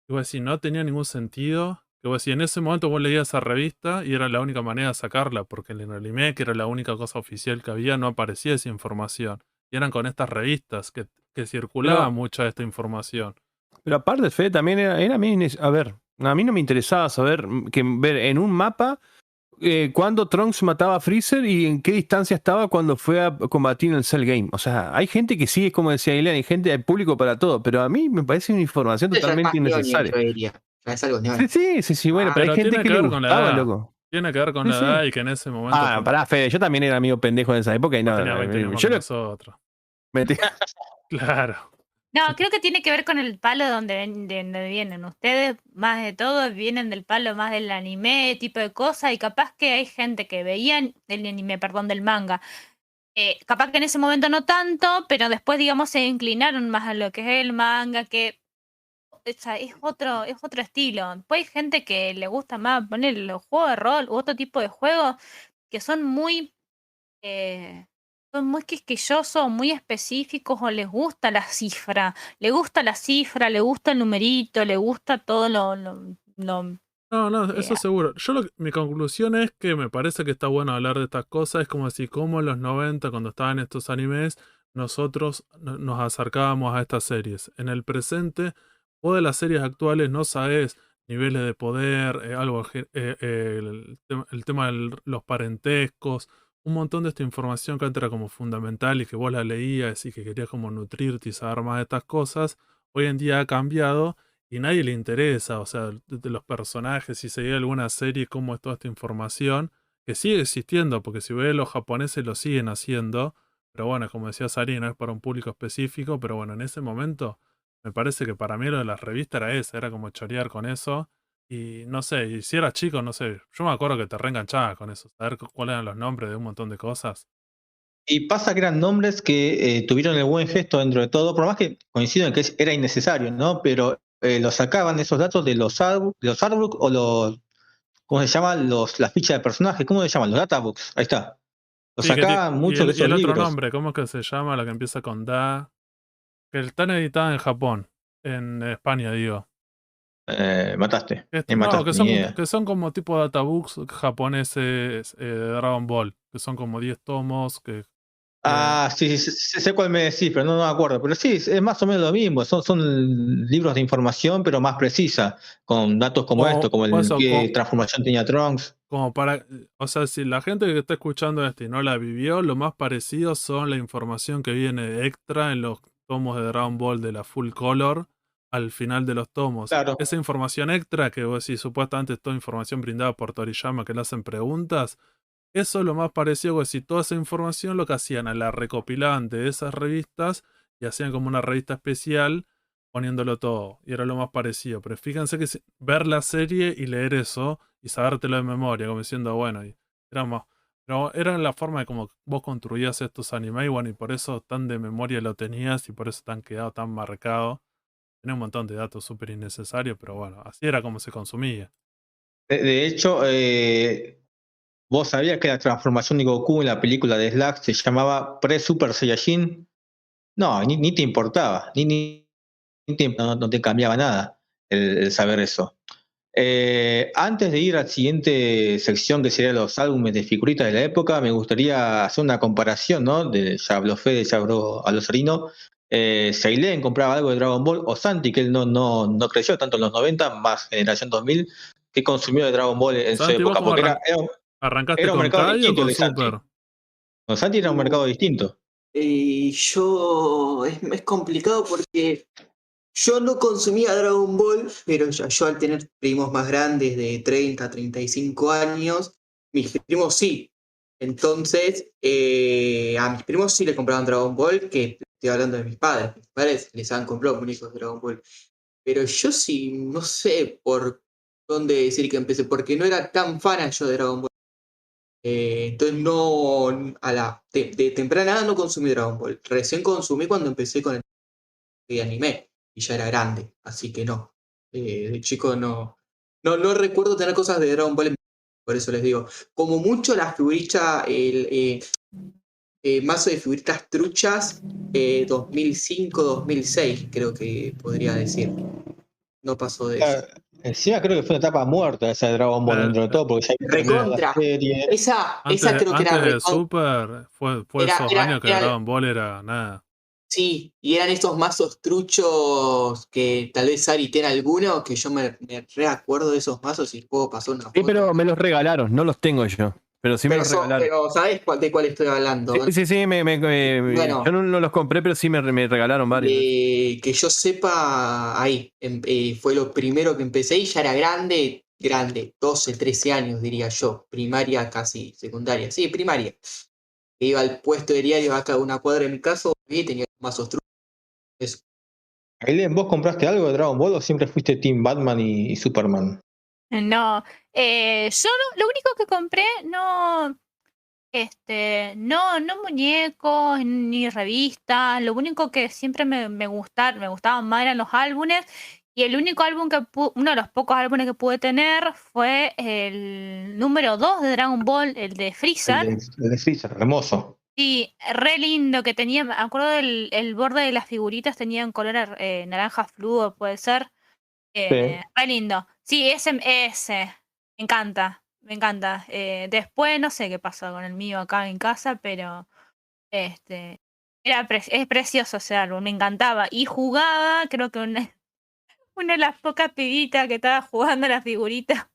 Y vos decís, no tenía ningún sentido. Que vos decís, en ese momento vos leías esa revista y era la única manera de sacarla, porque en el anime, que era la única cosa oficial que había, no aparecía esa información. Y eran con estas revistas que circulaba pero, mucha esta información. pero aparte, Fede, también era a ver, a mí no me interesaba saber ver en un mapa cuándo Trunks mataba a Freezer y en qué distancia estaba cuando fue a combatir en el Cell Game. O sea, hay gente que sí, es como decía Ileana, hay gente, hay público para todo, pero a mí me parece una información Eso ya es más totalmente ñoño, innecesaria. yo diría. Ya es algo ñoño. Sí, bueno, pero hay gente tiene que que le ver con la gustaba, edad. loco. Tiene que ver con Sí, la sí. edad y que en ese momento Pará, Fede, yo también era amigo pendejo en esa época y no no, tenía 20 años más yo que lo nosotros. metí. Claro. No, creo que tiene que ver con el palo de donde vienen. Ustedes, más de todo, vienen del palo más del anime, tipo de cosas, y capaz que hay gente que veían del anime, perdón, del manga. Capaz que en ese momento no tanto, pero después, digamos, se inclinaron más a lo que es el manga, que es otro estilo. Después hay gente que le gusta más poner los juegos de rol u otro tipo de juegos que son muy quisquillosos, muy específicos, o les gusta la cifra. Le gusta la cifra, le gusta el numerito, le gusta todo lo No, eh, eso seguro. Mi conclusión es que me parece que está bueno hablar de estas cosas. Es como si, como en los 90, cuando estaban estos animes, nosotros nos acercábamos a estas series. En el presente, vos de las series actuales no sabés niveles de poder, el tema de los parentescos, un montón de esta información que antes era como fundamental y que vos la leías y que querías como nutrirte y saber más de estas cosas, hoy en día ha cambiado y nadie le interesa, o sea, de los personajes, si seguía alguna serie, cómo es toda esta información, que sigue existiendo, porque si ves los japoneses lo siguen haciendo, pero bueno, como decía Sari, no es para un público específico, pero bueno, en ese momento me parece que para mí lo de las revistas era eso, era como chorear con eso. Y no sé, y si eras chico, no sé, yo me acuerdo que te reenganchabas con eso, saber cuáles eran los nombres de un montón de cosas. Y pasa que eran nombres que tuvieron el buen gesto dentro de todo, por más que coincido en que era innecesario, ¿no? Pero los sacaban esos datos de los artbook o los, ¿cómo se llama? Las fichas de personajes, ¿cómo se llaman? Los databooks, ahí está. Los Sí, sacaban y muchos de y esos el otro libros. nombre, ¿cómo es que se llama? La que empieza con Da. Que están editadas en Japón, en España, digo. Mataste, me No, mataste, ni idea. que son como tipo databooks japoneses de Dragon Ball, que son como 10 tomos, que... Ah, sí, sí, sí, sé cuál me decís, pero no me acuerdo. Pero sí, es más o menos lo mismo. Son libros de información, pero más precisa, con datos como esto, como o el eso, qué transformación tenía Trunks. como para, o sea, si la gente que está escuchando esto y no la vivió, lo más parecido son la información que viene extra en los tomos de Dragon Ball de la Full Color al final de los tomos. Claro, Esa información extra que vos decís, supuestamente es toda información brindada por Toriyama que le hacen preguntas, eso es lo más parecido, que si toda esa información lo que hacían, la recopilaban de esas revistas y hacían como una revista especial poniéndolo todo. Y era lo más parecido. Pero fíjense que ver la serie y leer eso y sabértelo de memoria, como diciendo, bueno, y era más. Pero era la forma de como vos construías estos anime y bueno, y por eso tan de memoria lo tenías y por eso tan quedado tan marcado. Tenía un montón de datos súper innecesarios, pero bueno, así era como se consumía. de hecho, vos sabías que la transformación de Goku en la película de Slack se llamaba Pre-Super Saiyajin. No, ni te importaba, no te cambiaba nada el saber eso. Antes de ir a la siguiente sección que sería los álbumes de figuritas de la época, me gustaría hacer una comparación, ¿no? Ya habló Fede, ya habló Alosarino. Seilen compraba algo de Dragon Ball, o Santi, que él no creció tanto en los 90, más generación 2000, que consumió de Dragon Ball en su Santi, ¿vos época, cómo porque arrancaste era un con mercado Kai o distinto el con de Santi. Super? Con Santi era un mercado distinto. Yo es complicado porque yo no consumía Dragon Ball, pero yo al tener primos más grandes de 30, 35 años, mis primos sí. Entonces, a mis primos sí le compraban Dragon Ball, que estoy hablando de mis padres. Mis padres les han comprado muñecos de Dragon Ball. Pero yo sí, no sé por dónde decir que empecé, porque no era tan fan yo de Dragon Ball. Entonces no, de temprana edad no consumí Dragon Ball. Recién consumí cuando empecé con el de anime y ya era grande, así que no. De chico no recuerdo tener cosas de Dragon Ball, por eso les digo. Como mucho las figuritas, el mazo de figuritas truchas 2005-2006, creo que podría decir. No pasó de eso. Encima creo que fue una etapa muerta esa de Dragon Ball dentro de todo, porque ya había terminado la Recontra. serie. Esa creo que era Antes de recontra. Super, fue esos años que Dragon Ball era nada. Sí, y eran estos mazos truchos que tal vez Sari tiene alguno, que yo me reacuerdo de esos mazos y puedo pasar una Sí, foto. pero me los regalaron, no los tengo yo. Pero sí me los regalaron. Pero ¿sabés de cuál estoy hablando? Sí, Bueno. yo no los compré, pero sí me regalaron varios. Que yo sepa, ahí, fue lo primero que empecé y ya era grande, 12, 13 años diría yo, primaria casi, secundaria, sí, primaria. Que iba al puesto de diario acá a una cuadra de mi casa y tenía mazos truchos. Eso. Aileen, ¿vos compraste algo de Dragon Ball o siempre fuiste Team Batman y Superman? No, yo lo único que compré no muñecos ni revistas. Lo único que siempre me gustaban más eran los álbumes. Y el único álbum uno de los pocos álbumes que pude tener fue el número 2 de Dragon Ball, el de Freezer. El de Freezer, hermoso. Sí, re lindo que tenía, me acuerdo el borde de las figuritas tenía un color naranja fluo, puede ser. Sí. Re lindo. Sí, ese, me encanta, me encanta. Después no sé qué pasó con el mío acá en casa, pero es precioso ese álbum, me encantaba. Y jugaba, creo que una de las pocas pibitas que estaba jugando a la figurita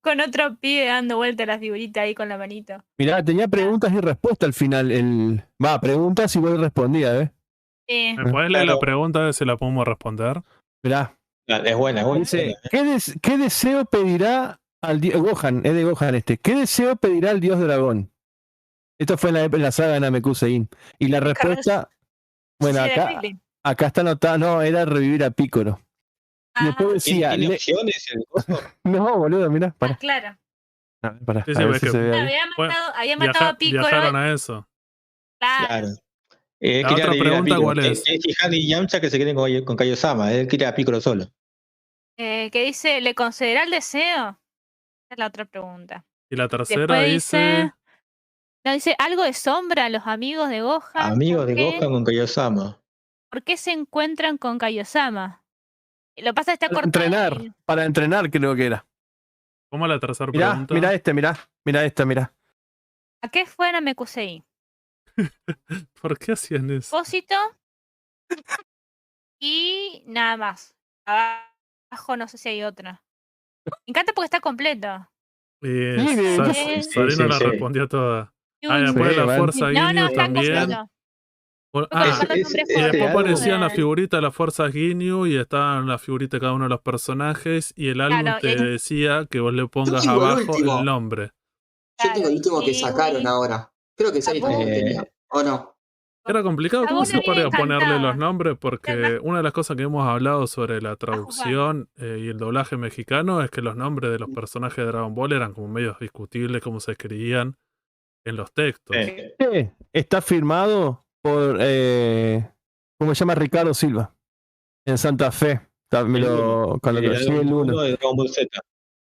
Con otro pibe dando vuelta a la figurita ahí con la manito. Mirá, tenía preguntas y respuestas al final. Preguntas y vos respondía, ¿eh? Sí. ¿Me podés leer la Claro. pregunta a ver si la podemos responder? Mirá. Es buena, es buena. Dice, ¿qué deseo pedirá al dios Gohan? Es de Gohan este. ¿Qué deseo pedirá al dios dragón? Esto fue en la saga de Namekusein. Y la respuesta, bueno, Sí, era acá, Krillin. acá está anotada, no, era revivir a Piccolo. Y después Ah, decía, ¿Tiene opciones el coso? no, boludo, mirá, pará. claro. A ver, pará, Sí, a sí, ver ves si que- se ve ahí. Había matado a Piccolo. Viajaron a eso. Claro. Claro. La Quería otra revivir a pregunta, Piccolo. ¿cuál es? Es Jihan y Yamcha que se queden con Kaiosama. Él quiere a Piccolo solo. Que dice, ¿le concederá el deseo? Esa es la otra pregunta. Y la tercera Después dice... dice algo de sombra a los amigos de Gohan. Amigos ¿Por de qué? Gohan con Kaiosama. ¿Por qué se encuentran con Kaiosama? Lo que pasa es que está cortado. Para entrenar creo que era. ¿Cómo es la tercera Mirá, pregunta? mirá esta. ¿A qué fue Namekusei? ¿Por qué hacían eso? Propósito. Y nada más. Abajo no sé si hay otra. Me encanta porque está completo. Sarino la sí. respondió toda. Uy, Después Sí, la man. fuerza no, Ginyu está también. completo. Bueno, Porque le ese- falta el ese- nombre ese y después álbum aparecían de- las figuritas de la fuerza Ginyu y estaban las figuritas de cada uno de los personajes y el álbum Claro, te decía que vos le pongas tengo el abajo último. el nombre. Yo tengo el último que Sí, sacaron güey. ahora. Creo que Sari también Eh, tenía. ¿O no? Era complicado, ¿cómo A se uno le podía ponerle encantaba. los nombres? Porque una de las cosas que hemos hablado sobre la traducción y el doblaje mexicano es que los nombres de los personajes de Dragon Ball eran como medio discutibles como se escribían en los textos. Está firmado por, ¿cómo se llama? Ricardo Silva. En Santa Fe. Cuando el conocí el álbum 1. uno de Dragon Ball Z.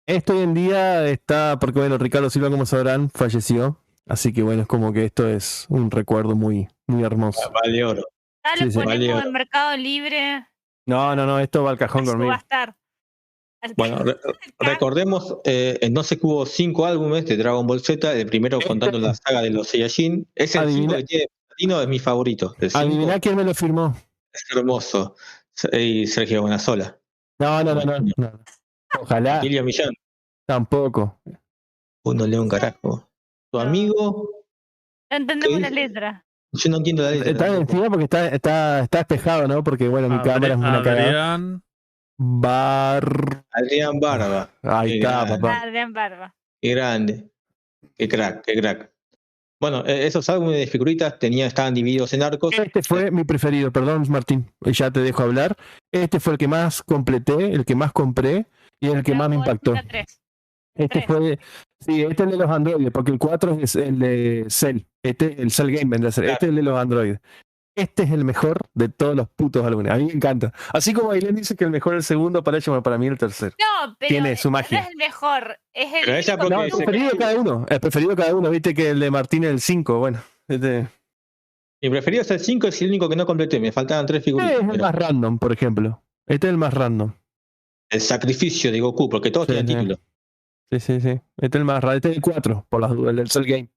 Esto hoy en día está, porque bueno, Ricardo Silva, como sabrán, falleció. Así que bueno, es como que esto es un recuerdo muy, muy hermoso. Vale oro. Ya Sí, lo sí. ponemos Vale. en Mercado Libre No, esto va al a cajón conmigo. subastar. Bueno, recordemos, entonces que hubo 5 álbumes de Dragon Ball Z, el primero contando la saga de los Saiyajin. Es el 5 que tiene Platino, es mi favorito. El 5 Adiviná quién me lo firmó. es hermoso. Y Sergio Bonasola. No. Ojalá, Emilio Millán. tampoco. Uno lee un carajo. Tu amigo, No entendemos ¿qué la dice? letra. Yo no entiendo la letra. Está tampoco. encima porque está despejado, ¿no? Porque bueno, mi cámara es una cagada. Adrián, Adrián Barba. Ahí Qué está, grande. papá. Adrián Barba. Qué grande. Qué crack, qué crack. Bueno, esos álbumes de figuritas estaban divididos en arcos. Este fue mi preferido, perdón Martín, ya te dejo hablar. Este fue el que más completé, el que más compré y el que más me impactó. Este Tres. fue, sí, este es el de los androides, porque el 4 es el de Cell. El Cell Game vendrá a ser. Este es el de los androides. Este es el mejor de todos los putos álbumes. A mí me encanta. Así como Ailén dice que el mejor es el segundo, para mí el tercero. No, pero Tiene su magia. no es el mejor. Es el Pero esa único porque No, que el se- preferido de cada uno. El preferido de cada uno. Viste que el de Martín es el 5. Bueno, este Mi preferido es el 5, es el único que no completé. Me faltaban 3 figuritas. es el Pero más random, por ejemplo. Este es el más random. el sacrificio de Goku, porque todos Sí, tienen sí. título. Sí. Este es el más raro. Este es el 4, por las dudas, el del Cell Game.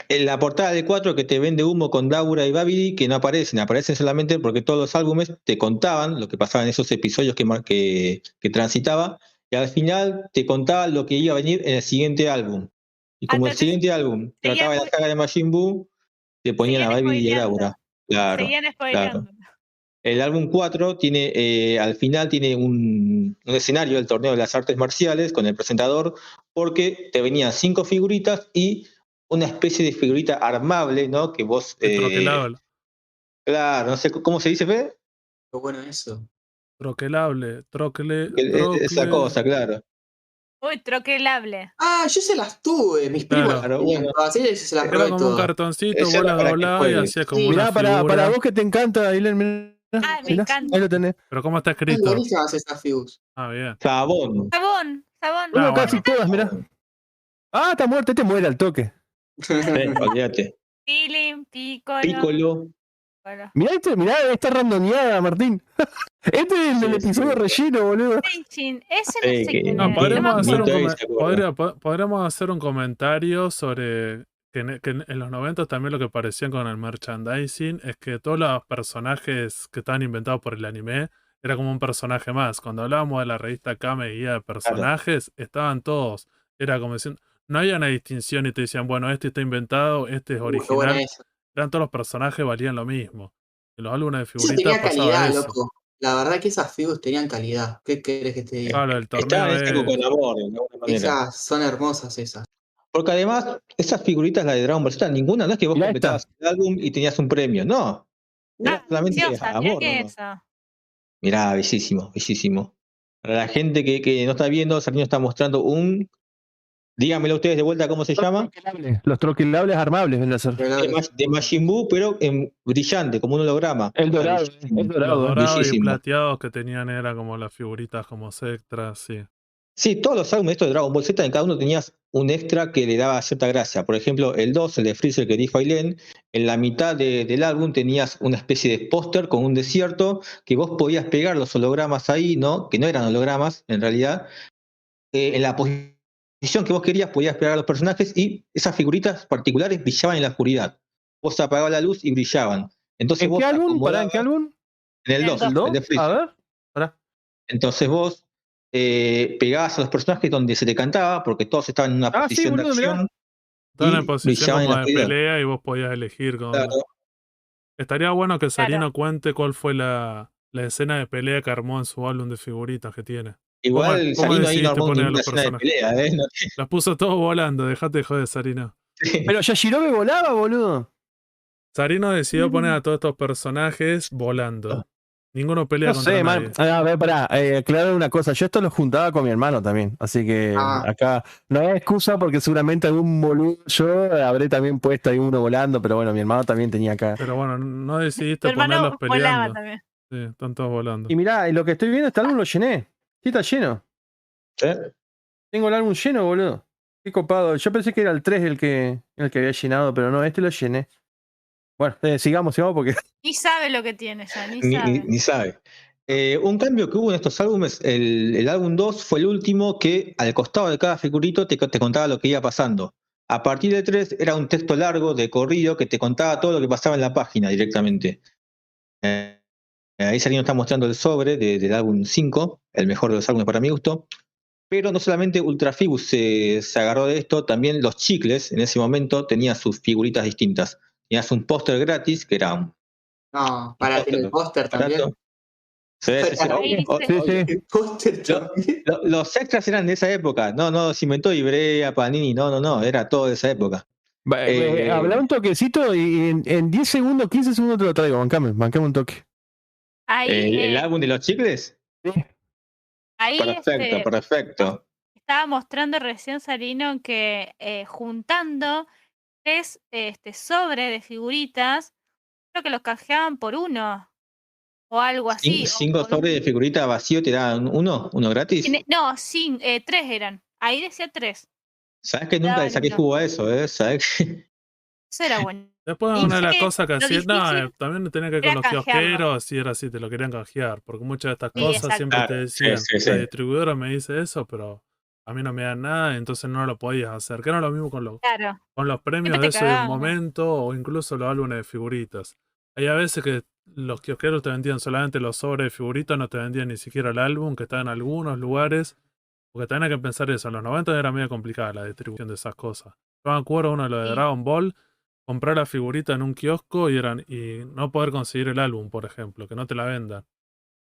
En la portada del 4 que te vende humo con Daura y Babidi, que no aparecen solamente porque todos los álbumes te contaban lo que pasaba en esos episodios que transitaba, y al final te contaba lo que iba a venir en el siguiente álbum. Y como el Entonces, siguiente álbum trataba de la saga de Majin Buu, te ponían a seguían Babidi y a spoileando. Daura. Claro. Seguían spoileando. El álbum 4 tiene, al final tiene un escenario del torneo de las artes marciales con el presentador, porque te venían 5 figuritas y una especie de figurita armable, ¿no? Que vos... troquelable. claro, no sé cómo se dice, Fede. Qué bueno eso. Troquelable, Esa cosa, claro. Uy, troquelable. Ah, yo se las tuve. Mis primos Claro. las tenían todas. Ellas se las Era probé como un todas. cartoncito, Ese vos era la para que doblabas y juegues. hacías como Sí. una Mirá, para figura. vos que te encanta, Ailén, mirá. Ah, me Mirá, encanta. ahí lo tenés. Pero ¿cómo está Están escrito? buenísimas esas figures. Ah, bien. Sabón. Sabón. Bueno, Ah, casi bueno. todas, mirá. Ah, está muerto, este muere al toque. Olvídate. Feeling, Piccolo. Piccolo. Bueno. Mirá, está randoneada, Martín. Este es el del Sí, episodio sí. relleno, boludo. Kenshin, ese no sé que- quién No, es. podríamos me hacer, acuerdo. Ni se acuerda. podríamos hacer un comentario sobre que en los 90 también lo que parecían con el merchandising es que todos los personajes que estaban inventados por el anime era como un personaje más. Cuando hablábamos de la revista Kame Guía de Personajes, estaban todos. Era como diciendo, no había una distinción y te decían, bueno, este está inventado, este es Qué buena original. esa. Eran todos los personajes, valían lo mismo. En los álbumes de Eso figuritas tenía pasaba calidad, eso. loco. La verdad que esas figuras tenían calidad. ¿Qué querés que te diga? Claro, el torneo Estaban hechas de... con amor, de alguna manera. Esas son hermosas esas. Porque además, esas figuritas, la de Dragon Ball Z, ninguna, no es que vos Mirá completabas el álbum y tenías un premio, no. Era Ah, solamente preciosa, mirá amor, que ¿no? eso. Mirá, bellísimo, bellísimo. Para la gente que no está viendo, Sarino está mostrando un. Díganmelo ustedes de vuelta cómo se llama. Los troquilables armables vienen a ser. De Majin Buu, pero en brillante, como un holograma. El dorado, Bellísimo. el Los dorado. dorados y Bellísimo. plateados que tenían era como las figuritas como extras, sí. Sí, todos los álbumes estos de Dragon Ball Z, en cada uno tenías un extra que le daba cierta gracia. Por ejemplo, el 2, el de Freezer que dijo Ailén, en la mitad del álbum tenías una especie de póster con un desierto que vos podías pegar los hologramas ahí, ¿no? Que no eran hologramas, en realidad. En la posición que vos querías podías pegar a los personajes y esas figuritas particulares brillaban en la oscuridad. Vos apagabas la luz y brillaban. Entonces ¿En vos qué álbum? ¿Pará, en acomodabas qué álbum? en el El 2, ¿El el 2? de A Freezer. ver. Pará. Entonces vos pegabas a los personajes donde se te cantaba, porque todos estaban en una Ah, sí, posición de boludo, mirá. acción Estaban en y posición brillaban en como la de oscuridad. pelea y vos podías elegir con... Claro. Estaría bueno que Sarino Claro. cuente cuál fue la escena de pelea que armó en su álbum de figuritas que tiene. Igual ¿Cómo Sarino ahí no decidiste armó poner a ninguna los escena de personajes? pelea, ¿eh? No- Las puso todos volando, dejate de joder, Sarino. Pero Yashirobe volaba, boludo. Sarino decidió poner a todos estos personajes volando. Ninguno pelea No contra sé, nadie. man. A ver, pará. Aclarar una cosa. Yo esto lo juntaba con mi hermano también. Así que Ah. acá no hay excusa porque seguramente algún boludo yo habré también puesto ahí uno volando. Pero bueno, mi hermano también tenía acá. Pero bueno, no Tu decidiste hermano ponerlos volaba peleando. también. Sí, están todos volando. Y mirá, y lo que estoy viendo, este álbum lo llené. Sí, está lleno. ¿Sí? Tengo el álbum lleno, boludo. Qué copado. Yo pensé que era el 3 el que había llenado, pero no, este lo llené. Bueno, sigamos porque. Ni sabe lo que tiene ya, ni Ni, sabe. ni sabe. Un cambio que hubo en estos álbumes, el álbum 2 fue el último que al costado de cada figurito te contaba lo que iba pasando. A partir del 3 era un texto largo de corrido que te contaba todo lo que pasaba en la página directamente. Ahí Sarino está mostrando el sobre del álbum 5, el mejor de los álbumes para mi gusto. Pero no solamente Ultrafibus se agarró de esto, también los chicles en ese momento tenían sus figuritas distintas. Tenías un póster gratis que era un No, para tener el póster también. barato. Sí, sí, sí, Ahí obvio, dice- obvio. El póster también. Los extras eran de esa época, no se inventó Ibrea, Panini, no, era todo de esa época. Habla un toquecito y en 10 segundos, 15 segundos te lo traigo. Bancame un toque. Ahí, ¿El álbum de los chicles? ahí Perfecto. estaba mostrando recién Sarino que juntando 3 sobres de figuritas, creo que los canjeaban por 1 o algo así. o 5 por un- sobres de figurita vacío te dan uno gratis. No, 3 eran. Ahí decía 3. Sabes que nunca le daban saqué uno. jugo a eso, ¿sabes que? Eso era bueno. Después Y una de sé las que cosas que lo hacía, difícil también tenía que ver era con los canjearlo. kiosqueros, y era así, te lo querían canjear, porque muchas de estas Sí, cosas exacto. siempre te Claro, decían, sí. la distribuidora me dice eso, pero a mí no me dan nada, entonces no lo podías hacer, que era lo mismo con los Claro. premios Siempre de te ese cagaban. momento, o incluso los álbumes de figuritas. Hay a veces que los kiosqueros te vendían solamente los sobres de figuritas, no te vendían ni siquiera el álbum, que está en algunos lugares, porque también hay que pensar eso, en los 90 era medio complicada la distribución de esas cosas. Yo me acuerdo uno de lo de Sí. Dragon Ball, comprar la figurita en un kiosco y no poder conseguir el álbum, por ejemplo, que no te la vendan.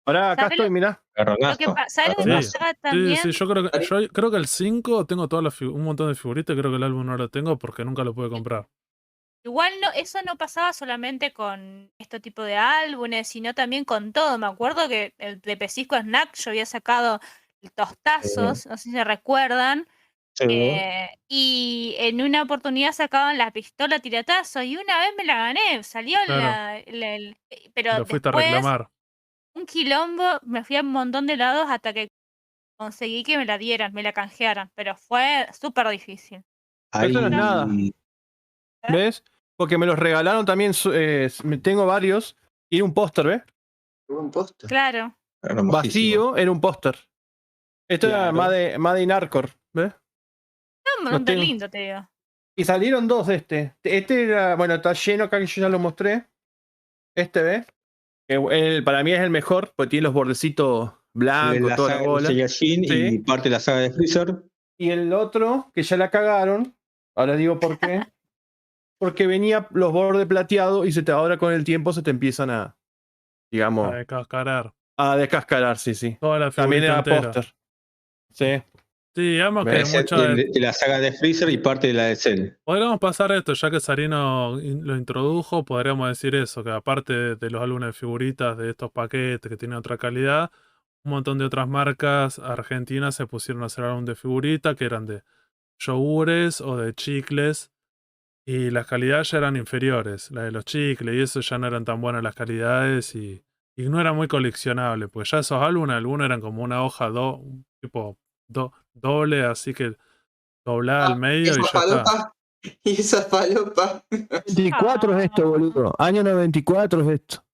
Ahora acá ¿Sabes estoy, mirá. Lo que ¿sabes lo que Garronazo. pasaba Sí, también? sí, yo creo que el 5 tengo un montón de figuritas, creo que el álbum no lo tengo porque nunca lo pude comprar. Igual no, eso no pasaba solamente con este tipo de álbumes, sino también con todo. Me acuerdo que el de Pesisco Snack yo había sacado Tostazos, no sé si se recuerdan, y en una oportunidad sacaban la pistola tiratazo y una vez me la gané, salió Claro. pero Lo fuiste a después reclamar. un quilombo, me fui a un montón de lados hasta que conseguí que me la dieran, me la canjearan, pero fue súper difícil. Ahí- Eso no es nada. ¿Ves? Porque me los regalaron también. Tengo varios. Y era un póster, ¿ves? Un póster. Claro. hermosísimo. Vacío, era un póster. Esto era Claro. Made in Arcor, ¿ves? Un Lo montón tengo. lindo, te digo. Y salieron dos de este. Este era, bueno, está lleno acá que yo ya lo mostré. Este, ¿ves? Para mí es el mejor, porque tiene los bordecitos De blancos, la toda la saga de bola. Saiyajin Sí. y parte de la saga de Freezer. Y el otro, que ya la cagaron, ahora digo por qué. Porque venía los bordes plateados y ahora con el tiempo se te empiezan a, digamos, A descascarar. a descascarar, sí. Toda la También figurita era entera. póster. Sí. Sí, digamos que ¿Ves? mucho De la saga de Freezer y parte de la de Cell. Podríamos pasar esto, ya que Sarino lo introdujo, podríamos decir eso, que aparte de los álbumes de figuritas de estos paquetes que tienen otra calidad, un montón de otras marcas argentinas se pusieron a hacer álbum de figuritas que eran de yogures o de chicles y las calidades ya eran inferiores, la de los chicles y eso ya no eran tan buenas las calidades y no era muy coleccionable, pues ya esos álbumes, algunos eran como una hoja tipo doble, así que doblada al medio y Esa ya está. falopa. Y esa falopa. 94 es esto, boludo. Año 94 es esto.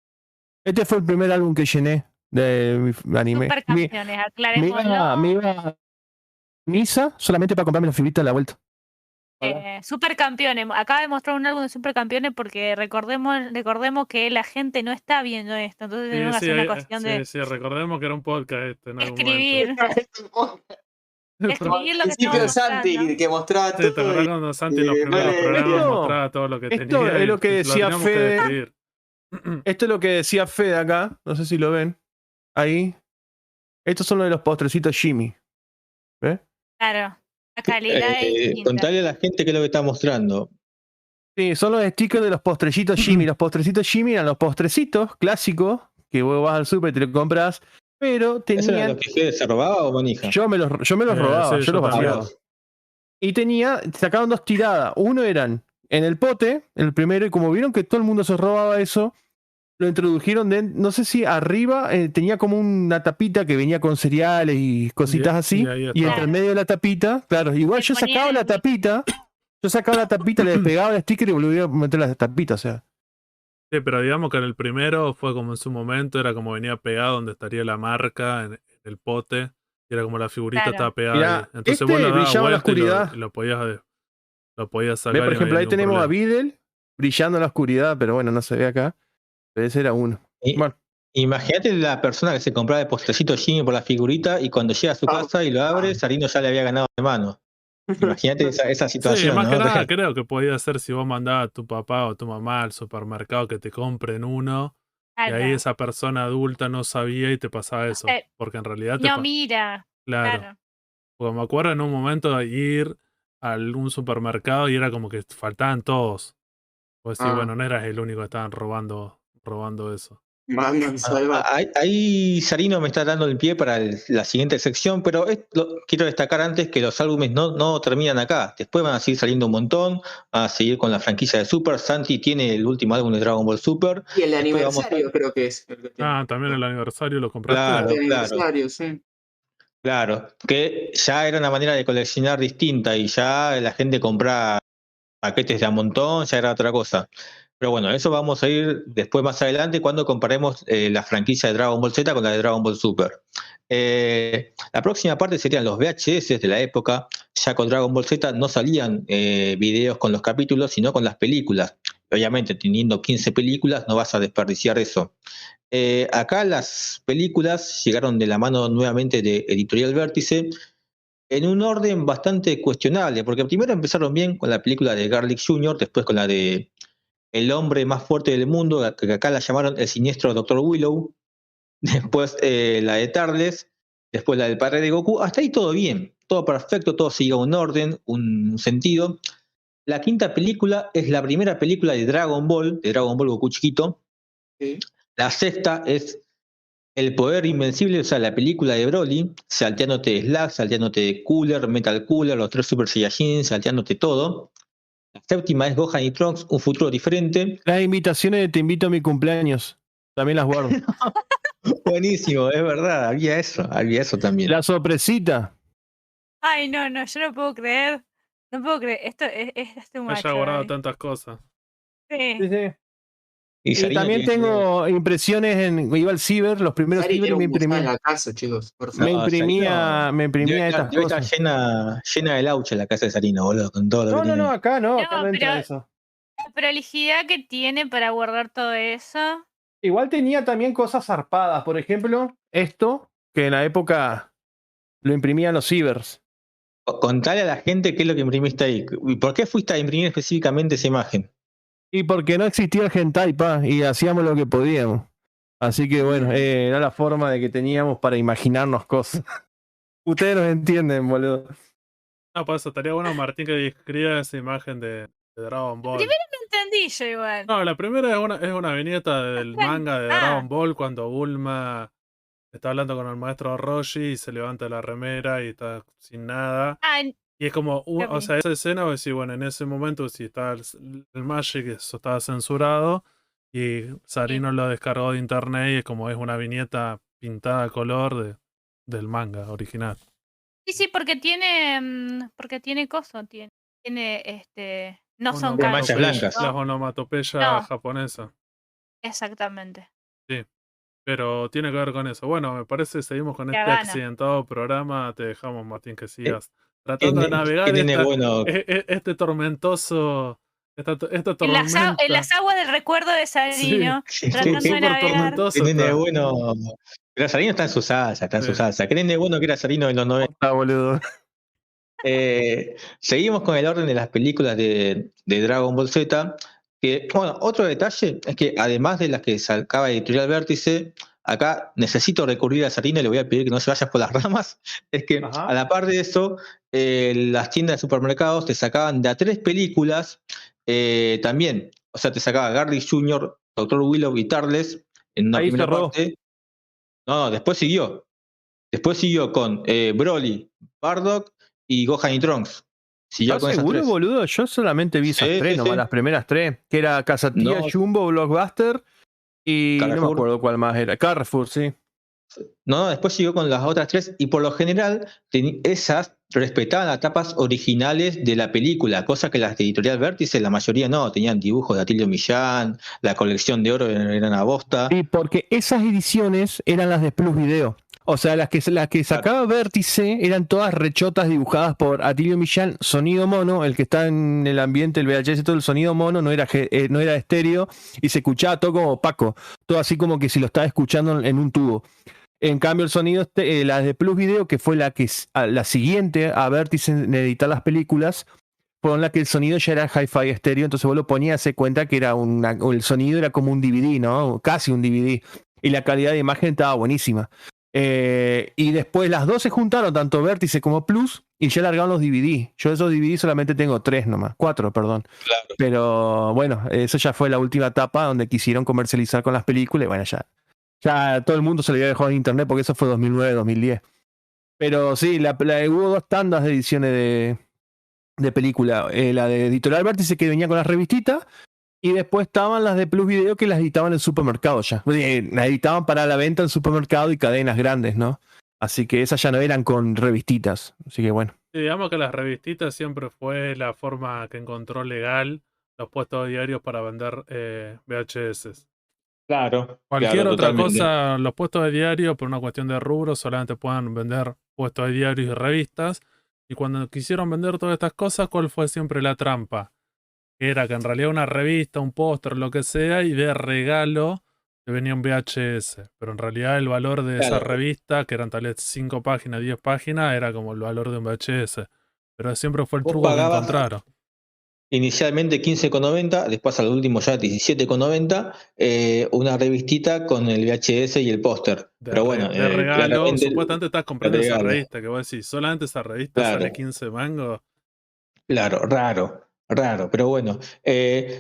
Este fue el primer álbum que llené de mi anime. Supercampeones, Me aclarémoslo. iba a misa solamente para comprarme la figurita de la vuelta. Supercampeones. Acaba de mostrar un álbum de Supercampeones porque recordemos que la gente no está viendo esto. Entonces tenemos que hacer una cuestión de sí, recordemos que era un podcast este en algún escribir. Escribir lo que Principio estamos Santi, mostrando. que mostraba momento. Sí, te todo. acordás cuando Santi en los no primeros le- programas no. mostraba todo lo que Esto tenía. es y lo que decía teníamos que Fede. describir. Esto es lo que decía Fede acá. No sé si lo ven. Ahí. Estos son los de los postrecitos Jimmy. ¿Ves? Claro. La calidad es distinta. Contale a la gente qué es lo que está mostrando. Sí, son los stickers de los postrecitos Jimmy. Los postrecitos Jimmy eran los postrecitos clásicos que vos vas al super y te lo compras. Pero ¿Eso era tenían. lo que Fede se robaba o manija? Yo me los robaba, sí, yo yo los también. vaciaba. Y sacaban dos tiradas. Uno eran en el pote, el primero, y como vieron que todo el mundo se robaba eso, lo introdujeron no sé si arriba tenía como una tapita que venía con cereales y cositas así. y ahí Y estaba. entre el medio de la tapita, claro, igual yo sacaba la tapita, le despegaba el sticker y volvía a meter la tapita, o sea. Sí, pero digamos que en el primero fue como en su momento, era como venía pegado donde estaría la marca en el pote. Y era como la figurita Claro. estaba pegada Mirá, ahí. Entonces este vos lo dabas brillaba en la vuelta y oscuridad. lo podías sacar. ¿Ves? Por y no ejemplo, había ahí ningún tenemos a problema. Videl brillando en la oscuridad, pero bueno, no se ve acá. Pero ese era uno. Y- Bueno. Imagínate la persona que se compraba el postrecito Jimmy por la figurita y cuando llega a su casa y lo abre, Sarino ya le había ganado de mano. Imagínate esa Sí, situación, más ¿no? que nada creo que podía ser si vos mandabas a tu papá o tu mamá al supermercado que te compren uno y ahí esa persona adulta no sabía y te pasaba eso. Porque en realidad No, mira. Claro. Porque me acuerdo en un momento de ir a algún supermercado y era como que faltaban todos. Pues sí, bueno, no eras el único que estaban robando eso. Mandan salva. Ahí Sarino me está dando el pie para la siguiente sección, pero quiero destacar antes que los álbumes no terminan acá. Después van a seguir saliendo un montón, van a seguir con la franquicia de Super. Santi tiene el último álbum de Dragon Ball Super. Y el Después vamos aniversario creo que es. El que tiene. También el aniversario lo compraste. Claro, El aniversario, sí. Claro, que ya era una manera de coleccionar distinta y ya la gente compraba paquetes de a montón, ya era otra cosa. Pero bueno, eso vamos a ir después más adelante cuando comparemos la franquicia de Dragon Ball Z con la de Dragon Ball Super. La próxima parte serían los VHS de la época. Ya con Dragon Ball Z no salían videos con los capítulos, sino con las películas. Obviamente, teniendo 15 películas, no vas a desperdiciar eso. Acá las películas llegaron de la mano nuevamente de Editorial Vértice en un orden bastante cuestionable, porque primero empezaron bien con la película de Garlic Jr., después con la de El hombre más fuerte del mundo, que acá la llamaron El siniestro Dr. Willow, después la de Tarles, después la del padre de Goku. Hasta ahí todo bien, todo perfecto, todo sigue un orden, un sentido. La quinta película es la primera película de Dragon Ball Goku chiquito. Sí. La sexta es El poder invencible, o sea, la película de Broly, salteándote Slack, salteándote Cooler, Metal Cooler, los 3 Super Saiyajin, salteándote todo. La séptima es Gohan y Trunks, un futuro diferente. Las invitaciones de Te invito a mi cumpleaños. También las guardo. Buenísimo, es verdad, había eso también. La sorpresita. Ay, no, yo no puedo creer. No puedo creer. Esto es too Me much. haya guardado ay. tantas cosas. Sí. Y Sarino también tiene- tengo impresiones iba al ciber, los primeros Sari ciber tiene me un museo en imprimía. la casa, chicos, por Me favor. imprimía Debe estas estar cosas. llena de laucha la casa de Sarino, boludo, con todo lo que tiene. Acá no No, entra pero- eso. La prolijidad que tiene para guardar todo eso. Igual tenía también cosas zarpadas. Por ejemplo, esto, que en la época lo imprimían los cibers. Contale a la gente qué es lo que imprimiste ahí. ¿Y por qué fuiste a imprimir específicamente esa imagen? Y porque no existía el hentai, y hacíamos lo que podíamos. Así que bueno, era la forma de que teníamos para imaginarnos cosas. Ustedes nos entienden, boludo. No, por eso estaría bueno, Martín, que describa esa imagen de Dragon Ball. Primero no entendí yo igual. No, la primera es una viñeta del manga de Dragon Ball cuando Bulma está hablando con el maestro Roshi y se levanta la remera y está sin nada. Y es como, o sea, esa escena, vos decís, bueno, en ese momento si está el Magic, eso estaba censurado y Sarino lo descargó de internet y es como es una viñeta pintada a color del manga original. Sí, porque tiene coso, tiene no son manchas blancas. Las onomatopeyas japonesas. Exactamente. Sí, pero tiene que ver con eso. Bueno, me parece seguimos con este accidentado programa. Te dejamos, Martín, que sigas tratando de navegar este tormentoso... En las aguas del recuerdo de Sarino, tratando de navegar. Nene bueno. Pero Sarino está en su salsa, ¿Qué nene bueno que era Sarino en los 90? Boludo. Seguimos con el orden de las películas de Dragon Ball Z. Que, bueno, otro detalle es que además de las que sacaba Editorial Vértice, acá necesito recurrir a Sarino y le voy a pedir que no se vaya por las ramas. Es que a la par de eso, las tiendas de supermercados te sacaban de a 3 películas también. O sea, te sacaba Garlic Jr., Dr. Willow y Turles en una primera parte. No, después siguió. Después siguió con Broly, Bardock y Gohan y Trunks. ¿Estás seguro, boludo? Yo solamente vi esas tres, nomás las primeras 3. Que era Casatía, Jumbo, Blockbuster y Carrefour. No me acuerdo cuál más era. Carrefour, sí. No, después siguió con las otras 3 y por lo general esas respetaban las tapas originales de la película, cosa que las de Editorial Vértice, la mayoría no, tenían dibujos de Atilio Millán, la colección de oro era una bosta. Sí, porque esas ediciones eran las de Plus Video. O sea, las que sacaba Vértice eran todas rechotas dibujadas por Atilio Millán, sonido mono, el que está en el ambiente, el VHS, todo el sonido mono, no era estéreo y se escuchaba todo como opaco, todo así como que si lo estaba escuchando en un tubo. En cambio, el sonido, la de Plus Video, que fue la siguiente a Vértice en editar las películas, fue la que el sonido ya era hi-fi estéreo, entonces vos lo ponías, se cuenta que era el sonido era como un DVD, ¿no? Casi un DVD. Y la calidad de imagen estaba buenísima. Y después las dos se juntaron, tanto Vértice como Plus, y ya largaron los DVD. Yo de esos DVD solamente tengo 4, perdón. Claro. Pero bueno, eso ya fue la última etapa donde quisieron comercializar con las películas, y bueno, ya todo el mundo se le había dejado en internet porque eso fue 2009-2010. Pero sí, hubo 2 tandas de ediciones de película. La de Editorial Vértice, que venía con las revistitas, y después estaban las de Plus Video, que las editaban en supermercado ya. Las editaban para la venta en supermercado y cadenas grandes, ¿no? Así que esas ya no eran con revistitas. Así que bueno. Sí, digamos que las revistitas siempre fue la forma que encontró legal los puestos de diarios para vender VHS. Claro. Cualquier otra cosa, los puestos de diario, por una cuestión de rubro, solamente puedan vender puestos de diarios y revistas. Y cuando quisieron vender todas estas cosas, ¿cuál fue siempre la trampa? Era que en realidad una revista, un póster, lo que sea, y de regalo te venía un VHS. Pero en realidad el valor de esa revista, que eran tal vez 5 páginas, 10 páginas, era como el valor de un VHS. Pero siempre fue el truco que encontraron. Inicialmente 15,90, después al último ya 17,90, una revistita con el VHS y el póster. Pero bueno, de regalo, supuestamente estás comprando esa revista, que vos decís, solamente esa revista sale 15 mangos. Claro, raro, pero bueno,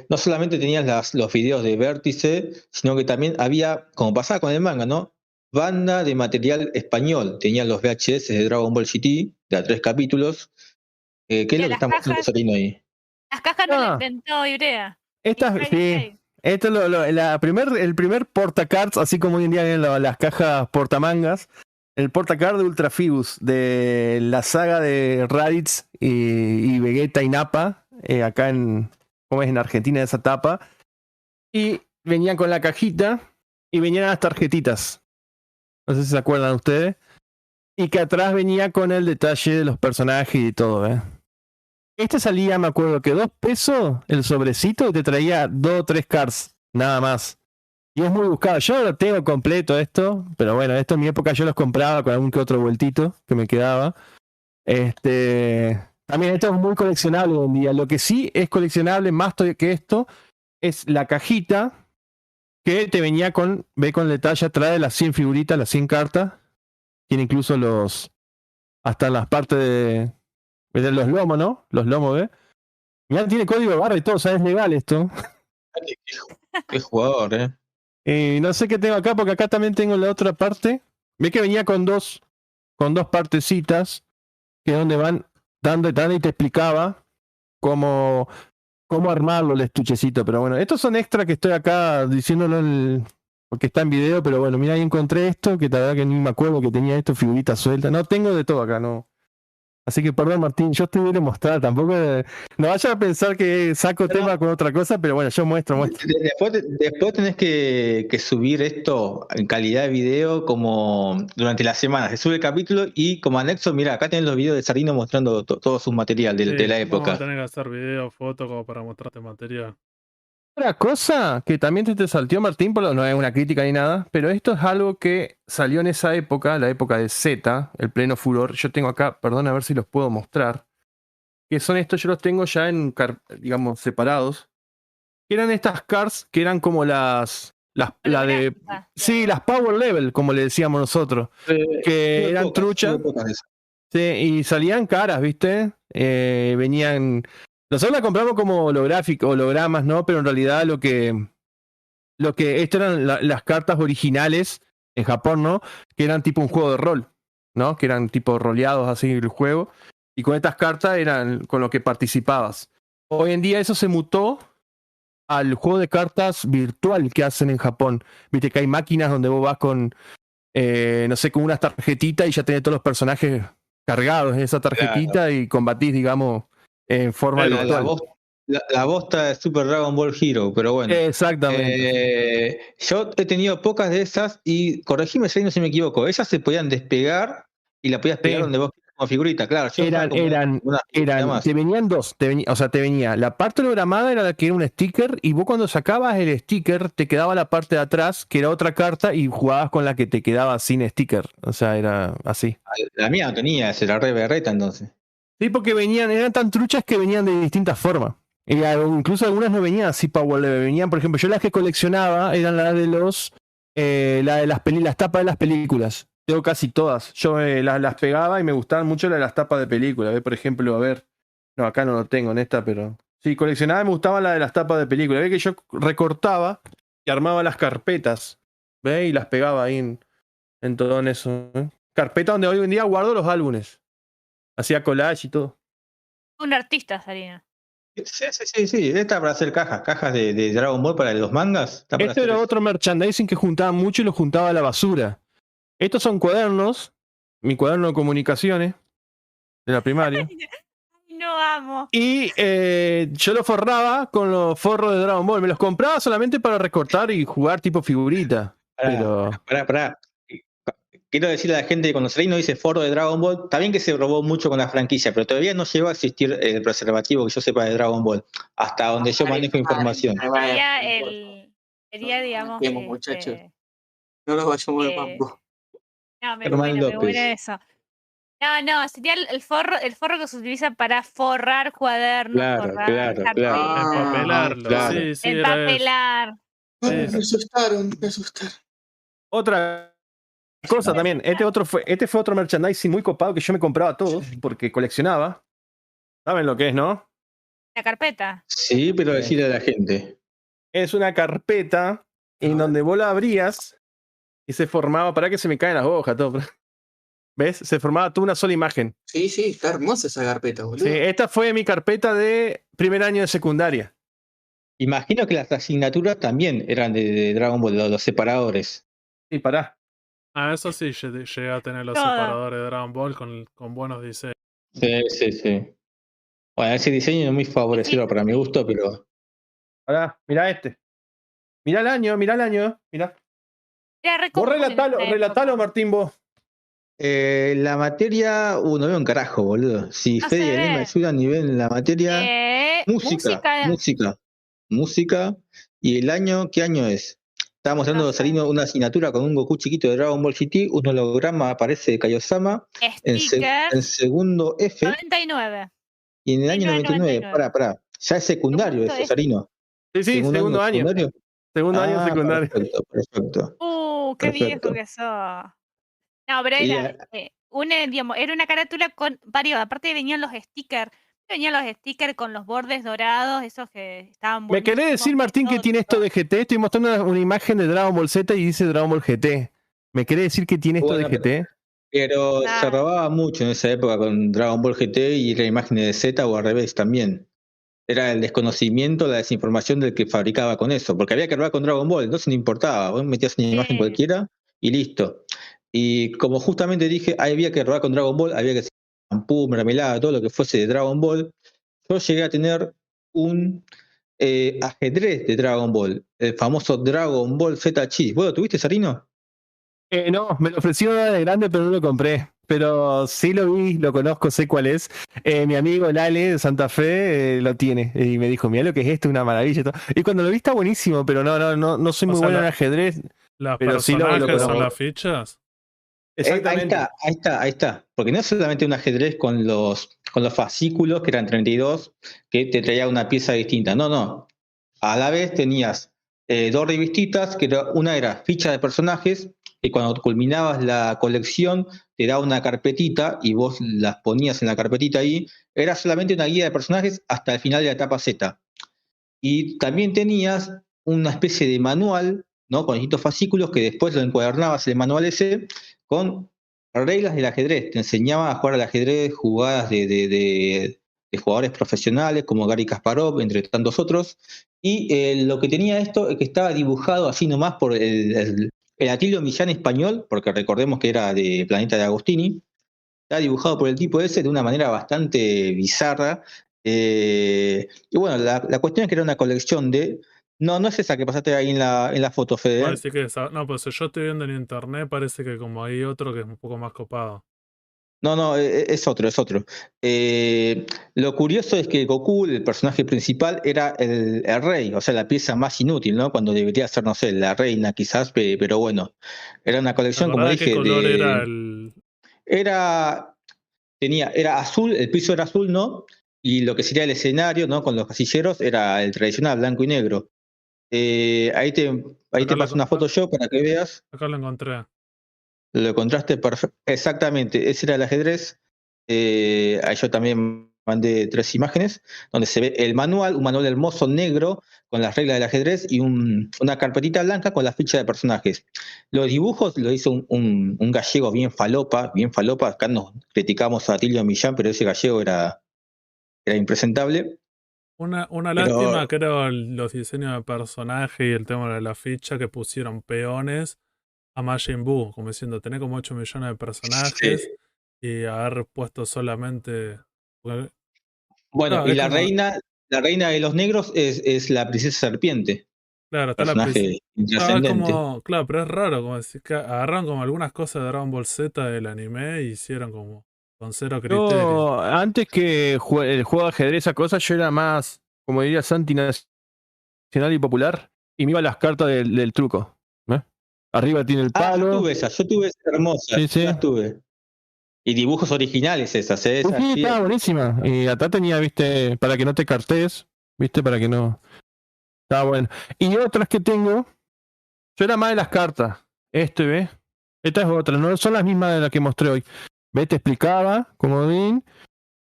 no solamente tenías los videos de Vértice, sino que también había, como pasaba con el manga, ¿no? Banda de material español. Tenían los VHS de Dragon Ball GT, de a 3 capítulos. ¿Qué es lo que estamos haciendo Sarino ahí? Las cajas no las inventó Ibrea. Sí. Esto es el primer portacards, así como hoy en día vienen las cajas portamangas. El portacard de Ultra Fibus, de la saga de Raditz y Vegeta y Nappa, acá en Argentina, esa etapa. Y venían con la cajita y venían las tarjetitas. No sé si se acuerdan ustedes. Y que atrás venía con el detalle de los personajes y todo, Este salía, me acuerdo que $2 el sobrecito, y te traía 2 o 3 cards, nada más. Y es muy buscado. Yo lo tengo completo esto, pero bueno, esto en mi época yo los compraba con algún que otro vueltito que me quedaba. También esto es muy coleccionable hoy en día. Lo que sí es coleccionable más que esto es la cajita que te venía con el detalle atrás de las 100 figuritas, las 100 cartas. Tiene incluso hasta las partes de los lomos, ¿no? Los lomos, ¿ves? Mirá, tiene código de barra y todo, o sea, es legal esto. Qué jugador, No sé qué tengo acá, porque acá también tengo la otra parte. Ve que venía con dos partecitas, que es donde van dando y te explicaba cómo armarlo el estuchecito. Pero bueno, estos son extra que estoy acá diciéndolo porque está en video, pero bueno, mira, ahí encontré esto, que la verdad que ni me acuerdo que tenía esto, figuritas sueltas. No, tengo de todo acá, no. Así que perdón, Martín, yo te voy a mostrar, tampoco no vayas a pensar que saco tema con otra cosa, pero bueno, yo muestro. Después tenés que subir esto en calidad de video como durante la semana. Se sube el capítulo y como anexo, mira, acá tenés los videos de Sarino mostrando todo su material de la época. Vamos a tener que hacer video, foto como para mostrarte material. Otra cosa que también te salteó, Martín, no es una crítica ni nada, pero esto es algo que salió en esa época, la época de Z, el pleno furor. Yo tengo acá, perdón, a ver si los puedo mostrar. Que son estos, yo los tengo ya digamos, separados. Que eran estas cards que eran como las Power Level, como le decíamos nosotros. Que eran truchas. Sí, y salían caras, ¿viste? Venían. Nosotros la compramos como hologramas, ¿no? Pero en realidad lo que estas eran las cartas originales en Japón, ¿no? Que eran tipo un juego de rol, ¿no? Que eran tipo roleados así el juego. Y con estas cartas eran con lo que participabas. Hoy en día eso se mutó al juego de cartas virtual que hacen en Japón. Viste que hay máquinas donde vos vas con, no sé, con unas tarjetitas y ya tenés todos los personajes cargados en esa tarjetita y combatís, digamos, en forma virtual. La bosta de Super Dragon Ball Hero, pero bueno. Exactamente. Yo he tenido pocas de esas y, corregime si no me equivoco, ellas se podían despegar y la podías pegar donde vos quieras como figurita, claro. Te venían dos, te venía la parte hologramada, era la que era un sticker, y vos cuando sacabas el sticker te quedaba la parte de atrás, que era otra carta, y jugabas con la que te quedaba sin sticker, o sea, era así. La mía no tenía, era re berreta entonces. Sí, porque eran tan truchas que venían de distintas formas. Incluso algunas no venían así Power Level, venían, por ejemplo, yo las que coleccionaba eran las de las tapas de las películas. Tengo casi todas. Yo las pegaba y me gustaban mucho las tapas de películas. Por ejemplo, no, acá no lo tengo en esta, pero sí, coleccionaba y me gustaban las de las tapas de películas. Ve que yo recortaba y armaba las carpetas, ¿ve? Y las pegaba ahí en todo eso. Carpeta donde hoy en día guardo los álbumes. Hacía collage y todo. Un artista, Sarino. Sí. Esta para hacer cajas de Dragon Ball para los mangas. Este era otro merchandising que juntaba mucho y lo juntaba a la basura. Estos son cuadernos, mi cuaderno de comunicaciones de la primaria. No amo. Y yo lo forraba con los forros de Dragon Ball. Me los compraba solamente para recortar y jugar tipo figurita. Pará. Quiero decirle a la gente que cuando Sarino dice forro de Dragon Ball, está bien que se robó mucho con la franquicia, pero todavía no llegó a existir el preservativo que yo sepa de Dragon Ball, hasta donde yo manejo información. Sería, digamos. Muchachos. No nos vayamos de mambo. No, me muero eso. No, sería el forro que se utiliza para forrar cuadernos, claro. Empapelarlo. Sí, empapelar. Me asustaron. Otra cosa también, este fue otro merchandising muy copado que yo me compraba todos porque coleccionaba. ¿Saben lo que es, no? La carpeta. Sí, pero decirle a la gente. Es una carpeta en donde vos la abrías y se formaba, para que se me caen las hojas, todo. ¿Ves? Se formaba toda una sola imagen. Sí, está hermosa esa carpeta, boludo. Sí, esta fue mi carpeta de primer año de secundaria. Imagino que las asignaturas también eran de Dragon Ball, los separadores. Sí, pará. Eso sí, llegué a tener los separadores de Dragon Ball con buenos diseños. Sí. Bueno, ese diseño no es muy favorecido para mi gusto, pero... Pará, mirá este. Mirá el año. Mirá. Vos relatalo, Martín, vos. La materia... no veo un carajo, boludo. Si No Fede y se Aní ve. me ayudan a nivel en la materia... Música. Y el año, ¿qué año es? Estaba mostrando Sarino una asignatura con un Goku chiquito de Dragon Ball GT, un holograma aparece de Kaiosama, en Stickers, segundo F, 99. y en el año 99, pará, ya es secundario Segundo eso, F. Sarino. Sí, segundo año. secundario. Segundo año secundario. Perfecto. Qué Perfecto. viejo que sos. No, pero Y, era, digamos, era una carátula con varios, aparte venían los stickers con los bordes dorados, esos que estaban Me buenísimos. querés decir, Martín, que tiene esto de GT. Estoy mostrando una imagen de Dragon Ball Z y dice Dragon Ball GT. ¿Me querés decir que tiene esto de GT? Pero se robaba mucho en esa época con Dragon Ball GT y la imagen de Z o al revés también. Era el desconocimiento, la desinformación del que fabricaba con eso, porque había que robar con Dragon Ball, entonces no importaba, vos metías una imagen cualquiera y listo. Y como justamente dije, había que robar con Dragon Ball, había que hacer shampoo, mermelada, todo lo que fuese de Dragon Ball. Yo llegué a tener un ajedrez de Dragon Ball, el famoso Dragon Ball Z Cheese. ¿Vos lo tuviste, Sarino? No, me lo ofrecieron de grande, pero no lo compré. Pero sí lo vi, lo conozco, sé cuál es. Mi amigo Lale de Santa Fe lo tiene. Y me dijo, mira lo que es esto, una maravilla. Y cuando lo vi está buenísimo, pero no soy muy bueno en ajedrez. ¿Las pero personajes sí lo son las fichas? Exactamente. Ahí está. Porque no es solamente un ajedrez con los fascículos, que eran 32, que te traía una pieza distinta. No. A la vez tenías dos revistitas, que una era ficha de personajes, que cuando culminabas la colección te daba una carpetita y vos las ponías en la carpetita ahí. Era solamente una guía de personajes hasta el final de la etapa Z. Y también tenías una especie de manual, ¿no? Con distintos fascículos que después lo encuadernabas el manual ese con reglas del ajedrez. Te enseñaba a jugar al ajedrez, jugadas de jugadores profesionales como Gary Kasparov, entre tantos otros. Y lo que tenía esto es que estaba dibujado así nomás por el Atilio Millán español, porque recordemos que era de Planeta de Agostini. Estaba dibujado por el tipo ese de una manera bastante bizarra. Y bueno, la cuestión es que era una colección de... No es esa que pasaste ahí en la foto, Fede. Parece que no, pues yo estoy viendo en internet, parece que como hay otro que es un poco más copado. No, es otro. Lo curioso es que Goku, el personaje principal, era el rey, o sea, la pieza más inútil, ¿no? Cuando debería ser, no sé, la reina quizás, pero bueno. Era una colección, como dije, ¿Qué color era el...? Era azul, el piso era azul, ¿no? Y lo que sería el escenario, ¿no? Con los casilleros, era el tradicional blanco y negro. Ahí te paso una foto yo para que veas. Acá lo encontré. Lo encontraste perfecto. Exactamente, ese era el ajedrez. Ahí yo también mandé 3 imágenes, donde se ve el manual, un manual hermoso negro con las reglas del ajedrez y una carpetita blanca con las fichas de personajes. Los dibujos lo hizo un gallego bien falopa. Acá nos criticamos a Atilio Millán, pero ese gallego era impresentable. Una lástima, creo, los diseños de personaje y el tema de la ficha que pusieron peones a Majin Buu, como diciendo, tenés como 8 millones de personajes y haber puesto solamente... Bueno, y la reina de los negros es la princesa serpiente. Claro, está personaje intrascendente. Claro, pero es raro, como decir que agarraron como algunas cosas de Dragon Ball Z del anime y hicieron como con cero criterio. No, antes que el juego de ajedrez, esa cosa, yo era más, como diría Santi, nacional y popular, y me iba a las cartas del truco. Arriba tiene el palo. Yo tuve esas hermosas. Sí. Las tuve. Y dibujos originales esas, ¿eh? Sí, estaba buenísima. Y acá tenía, viste, para que no te cartees, viste, para que no... Estaba bueno. Y otras que tengo, yo era más de las cartas. ¿Ves? Esta es otra, no son las mismas de las que mostré hoy. ¿Ves? Te explicaba, como ven.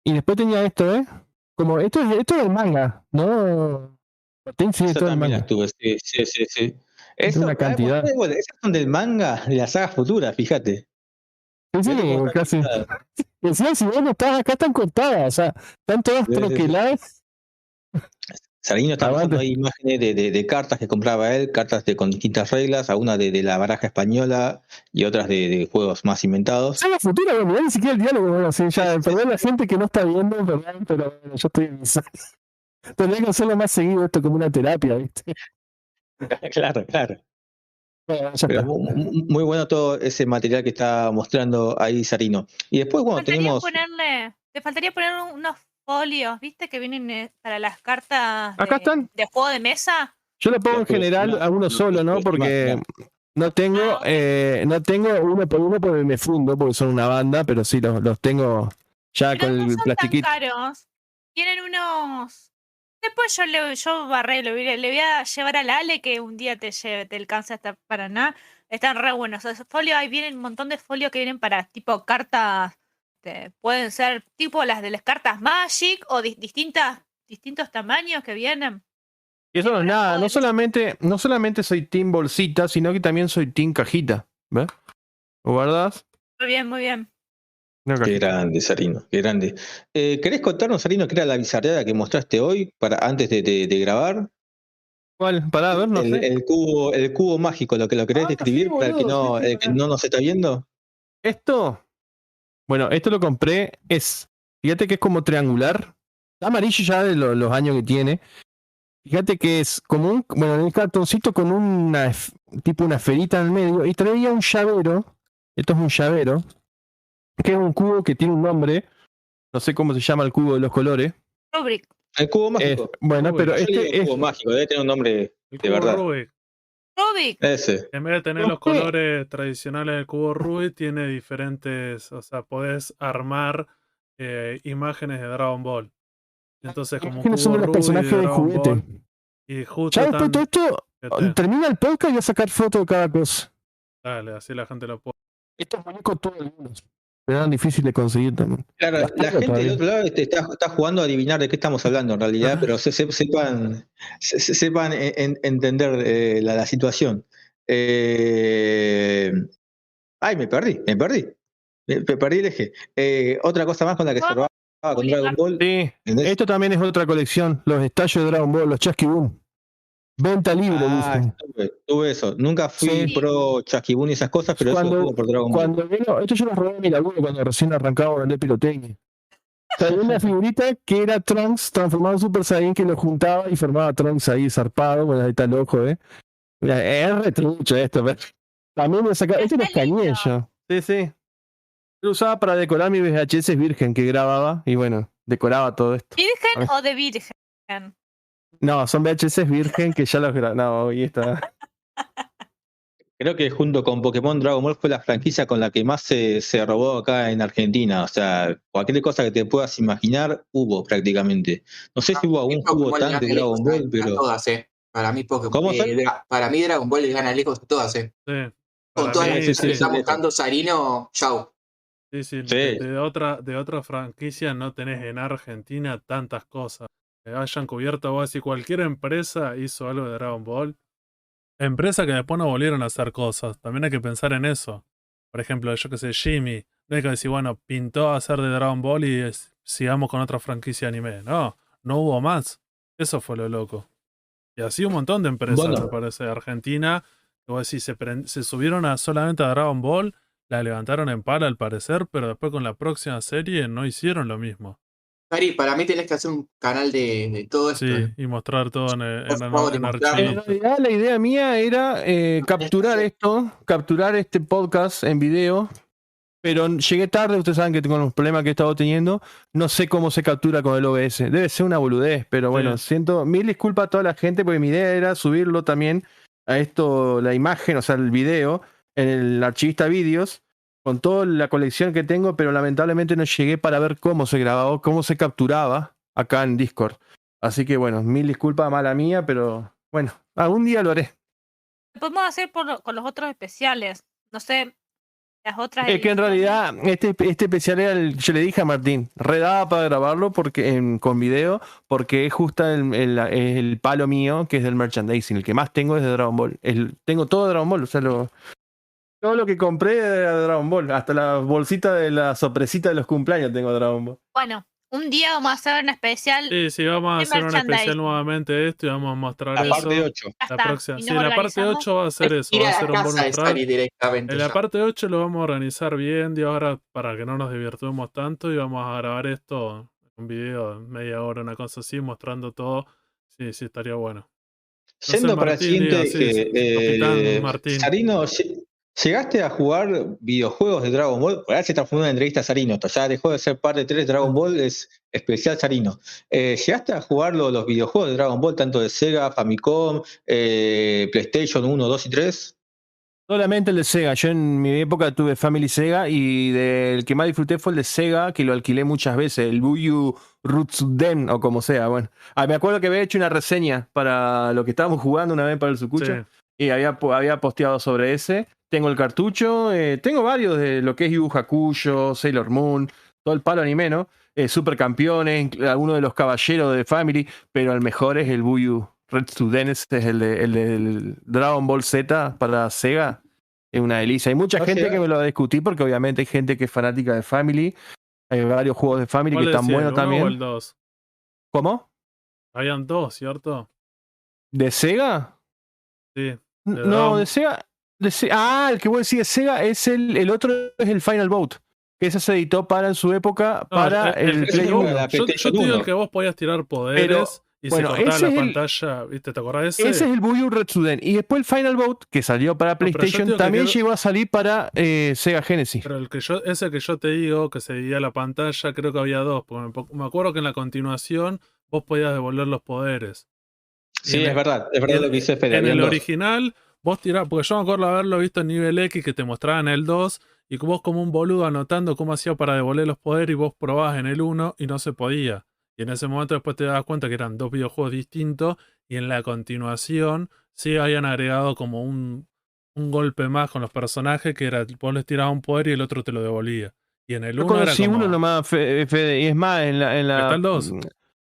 Y después tenía esto, como esto es del manga, ¿no? Eso también las tuve, sí. Es una cantidad. Esas son del manga de la saga futura, fíjate. Sí, casi. Decían, si vos no estás acá, están cortadas, o sea, están todas troqueladas. Sarino está mostrando ahí imágenes de cartas que compraba él, cartas con distintas reglas, algunas de la baraja española y otras de juegos más inventados. Saga futura, bueno, ni siquiera el diálogo, bueno, así, ya, perdón la gente que no está viendo, perdón, pero bueno, yo estoy en tendría que hacerlo más seguido esto como una terapia, ¿viste? Claro. Bueno, pero muy bueno todo ese material que está mostrando ahí Sarino. Y después, bueno, tenemos... Te faltaría poner unos folios, ¿viste? Que vienen para las cartas acá están. de juego de mesa. Yo lo pongo en general a uno solo, ¿no? Porque no tengo uno por uno porque me fundo, porque son una banda, pero sí los tengo ya Pero con no el son tan plastiquito. caros. Tienen unos. Después yo barré, le voy a llevar al Ale que un día te alcance hasta Paraná. Están re buenos. Esos folios, ahí vienen un montón de folios que vienen para tipo cartas. Pueden ser tipo las de las cartas Magic o distintos tamaños que vienen. Y eso no es nada, no solamente soy team bolsita, sino que también soy team cajita. ¿Ves? ¿O guardas? Muy bien, muy bien. Una Qué cajita. grande, Sarino, qué grande. ¿Querés contarnos, Sarino, qué era la bizarreada que mostraste hoy antes de grabar? ¿Cuál? Pará, a ver, no sé. El cubo mágico, lo querés Ah, describir sí, para el que boludo, sí, el que pará. no nos está viendo. Esto, bueno, esto lo compré, fíjate que es como triangular. Está amarillo ya de los años que tiene. Fíjate que es como un cartoncito con tipo una esferita en el medio y traía un llavero. Esto es un llavero, que es un cubo que tiene un nombre. No sé cómo se llama el cubo de los colores. Rubrik. El cubo mágico. Bueno, Uy, pero Yo le digo este es. cubo mágico, debe tener un nombre El de cubo verdad. Rubik. Rubik. Ese. En vez de tener los colores tradicionales del cubo Rubik, tiene diferentes, o sea, podés armar imágenes de Dragon Ball. Entonces, como un ¿Quiénes son cubo de los Rubik personajes de de Dragon juguete? Ball. Y justo Ya después de todo esto, Este, termina el podcast y voy a sacar fotos de cada cosa. Dale, así la gente lo puede. Estos muñecos todos algunos. Pero eran difíciles de conseguir también. Claro, Las la tengo gente del todavía. otro lado está jugando a adivinar de qué estamos hablando en realidad, pero sepan entender la situación. Ay, me perdí. Me perdí el eje. Otra cosa más con la que se robaba con Dragon Ball. Sí, ¿Entendés? esto también es otra colección. Los estallos de Dragon Ball, los Chasqui Boom. Venta libre, dicen. Tuve eso. Nunca fui Sí. pro Chasquibún y esas cosas, pero eso estuvo por Dragon Ball. Esto yo lo robé de mi laburo cuando recién arrancaba a vender pirotecnia. Traía una figurita que era Trunks transformado en Super Saiyan que lo juntaba y formaba Trunks ahí zarpado. Bueno, ahí está el ojo, Mira, es retrucho esto, pero también me sacaba. Este lo escaneé yo. Sí. Lo usaba para decorar mi VHS virgen que grababa y bueno, decoraba todo esto. ¿Virgen o de virgen? No, son VHS virgen que ya los grababa. No, hoy está. Creo que junto con Pokémon Dragon Ball fue la franquicia con la que más se robó acá en Argentina. O sea, cualquier cosa que te puedas imaginar, hubo prácticamente. No sé si hubo algún juego tan de Dragon Ball, pero. Todas, Para mí, ¿Cómo son? para mí Dragon Ball le gana lejos a todas, Sí. Con Para todas mí, las cosas sí, que sí. está mostrando Sarino, chau. Sí. Sí. De otra franquicia no tenés en Argentina tantas cosas. Que hayan cubierto, vos decís, cualquier empresa hizo algo de Dragon Ball. Empresa que después no volvieron a hacer cosas. También hay que pensar en eso. Por ejemplo, yo que sé, Jimmy. No hay que decir, bueno, pintó a hacer de Dragon Ball y sigamos con otra franquicia de anime. No hubo más. Eso fue lo loco. Y así un montón de empresas, Bueno. me parece, de Argentina. Que vos decís, se subieron solamente a Dragon Ball, la levantaron en pala al parecer, pero después con la próxima serie no hicieron lo mismo. Cari, para mí tenés que hacer un canal de todo esto. Sí, y mostrar todo en En archivo. realidad la idea mía era capturar este podcast en video, pero llegué tarde, ustedes saben que tengo los problemas que he estado teniendo, no sé cómo se captura con el OBS, debe ser una boludez, pero bueno, siento mil disculpas a toda la gente porque mi idea era subirlo también a esto, la imagen, o sea, el video, en el archivista vídeos, con toda la colección que tengo, pero lamentablemente no llegué para ver cómo se grababa, cómo se capturaba acá en Discord. Así que bueno, mil disculpas, mala mía, pero bueno, algún día lo haré. Lo podemos hacer con los otros especiales. No sé, las otras. Es que en realidad este especial era yo le dije a Martín, redaba para grabarlo porque con video, porque es justo el palo mío, que es del merchandising. El que más tengo es de Dragon Ball. Tengo todo de Dragon Ball, o sea, todo lo que compré era de Dragon Ball. Hasta la bolsita de la sorpresita de los cumpleaños tengo de Dragon Ball. Bueno, un día vamos a hacer un especial. Sí, vamos a hacer un especial nuevamente de esto y vamos a mostrar La eso. parte 8. La próxima. Sí, la parte 8 va a ser eso. Va a ser un bonus track. En la parte 8 lo vamos a organizar bien de ahora para que no nos divirtamos tanto y vamos a grabar esto, un video de media hora, una cosa así, mostrando todo. Sí, estaría bueno. Yendo para el siguiente, Capitán Martín. Sarino, ¿Llegaste a jugar videojuegos de Dragon Ball? Ahora se transformó en una entrevista a Sarino. Ya dejó de ser parte 3 de Dragon Ball, es especial Sarino. ¿Llegaste a jugar los videojuegos de Dragon Ball, tanto de Sega, Famicom, PlayStation 1, 2 y 3? Solamente el de Sega. Yo en mi época tuve Family Sega y el que más disfruté fue el de Sega, que lo alquilé muchas veces, el Buyu Rutsuden o como sea. Bueno, me acuerdo que había hecho una reseña para lo que estábamos jugando una vez para el Sucucho y había posteado sobre ese. Tengo el cartucho, tengo varios de lo que es Yu Hakusho, Sailor Moon, todo el palo anime, ¿no? Supercampeones, algunos de los caballeros de Family, pero el mejor es el Buyu Retsuden, este es el de Dragon Ball Z para Sega. Es una delicia. Hay mucha gente que me lo va a discutir porque obviamente hay gente que es fanática de Family. Hay varios juegos de Family que están buenos también. ¿O el 2? ¿Cómo? Habían 2, ¿cierto? ¿De Sega? Sí. No, de Sega. El que vos decís de Sega es el otro, es el Final Boat. Que ese se editó en su época para el Play 1. Yo te digo el que vos podías tirar poderes. Pero, y se cortaba la pantalla, ¿viste? ¿Te acordás de ese? Ese es el Buyu Retsuden. Y después el Final Boat, que salió para PlayStation, también llegó a salir para Sega Genesis. Pero ese que yo te digo, que se dividía la pantalla, creo que había 2. Porque me acuerdo que en la continuación vos podías devolver los poderes. Sí, es verdad lo que dice Fede. En el original, vos tirás, porque yo me acuerdo haberlo visto en nivel X, que te mostraban el 2, y vos como un boludo anotando cómo hacía para devolver los poderes, y vos probabas en el 1 y no se podía. Y en ese momento después te das cuenta que eran 2 videojuegos distintos y en la continuación sí habían agregado como un golpe más con los personajes que era, vos les tirabas un poder y el otro te lo devolvía. Y en el 1 era como... uno nomás, Fede, y es más, en la está el 2.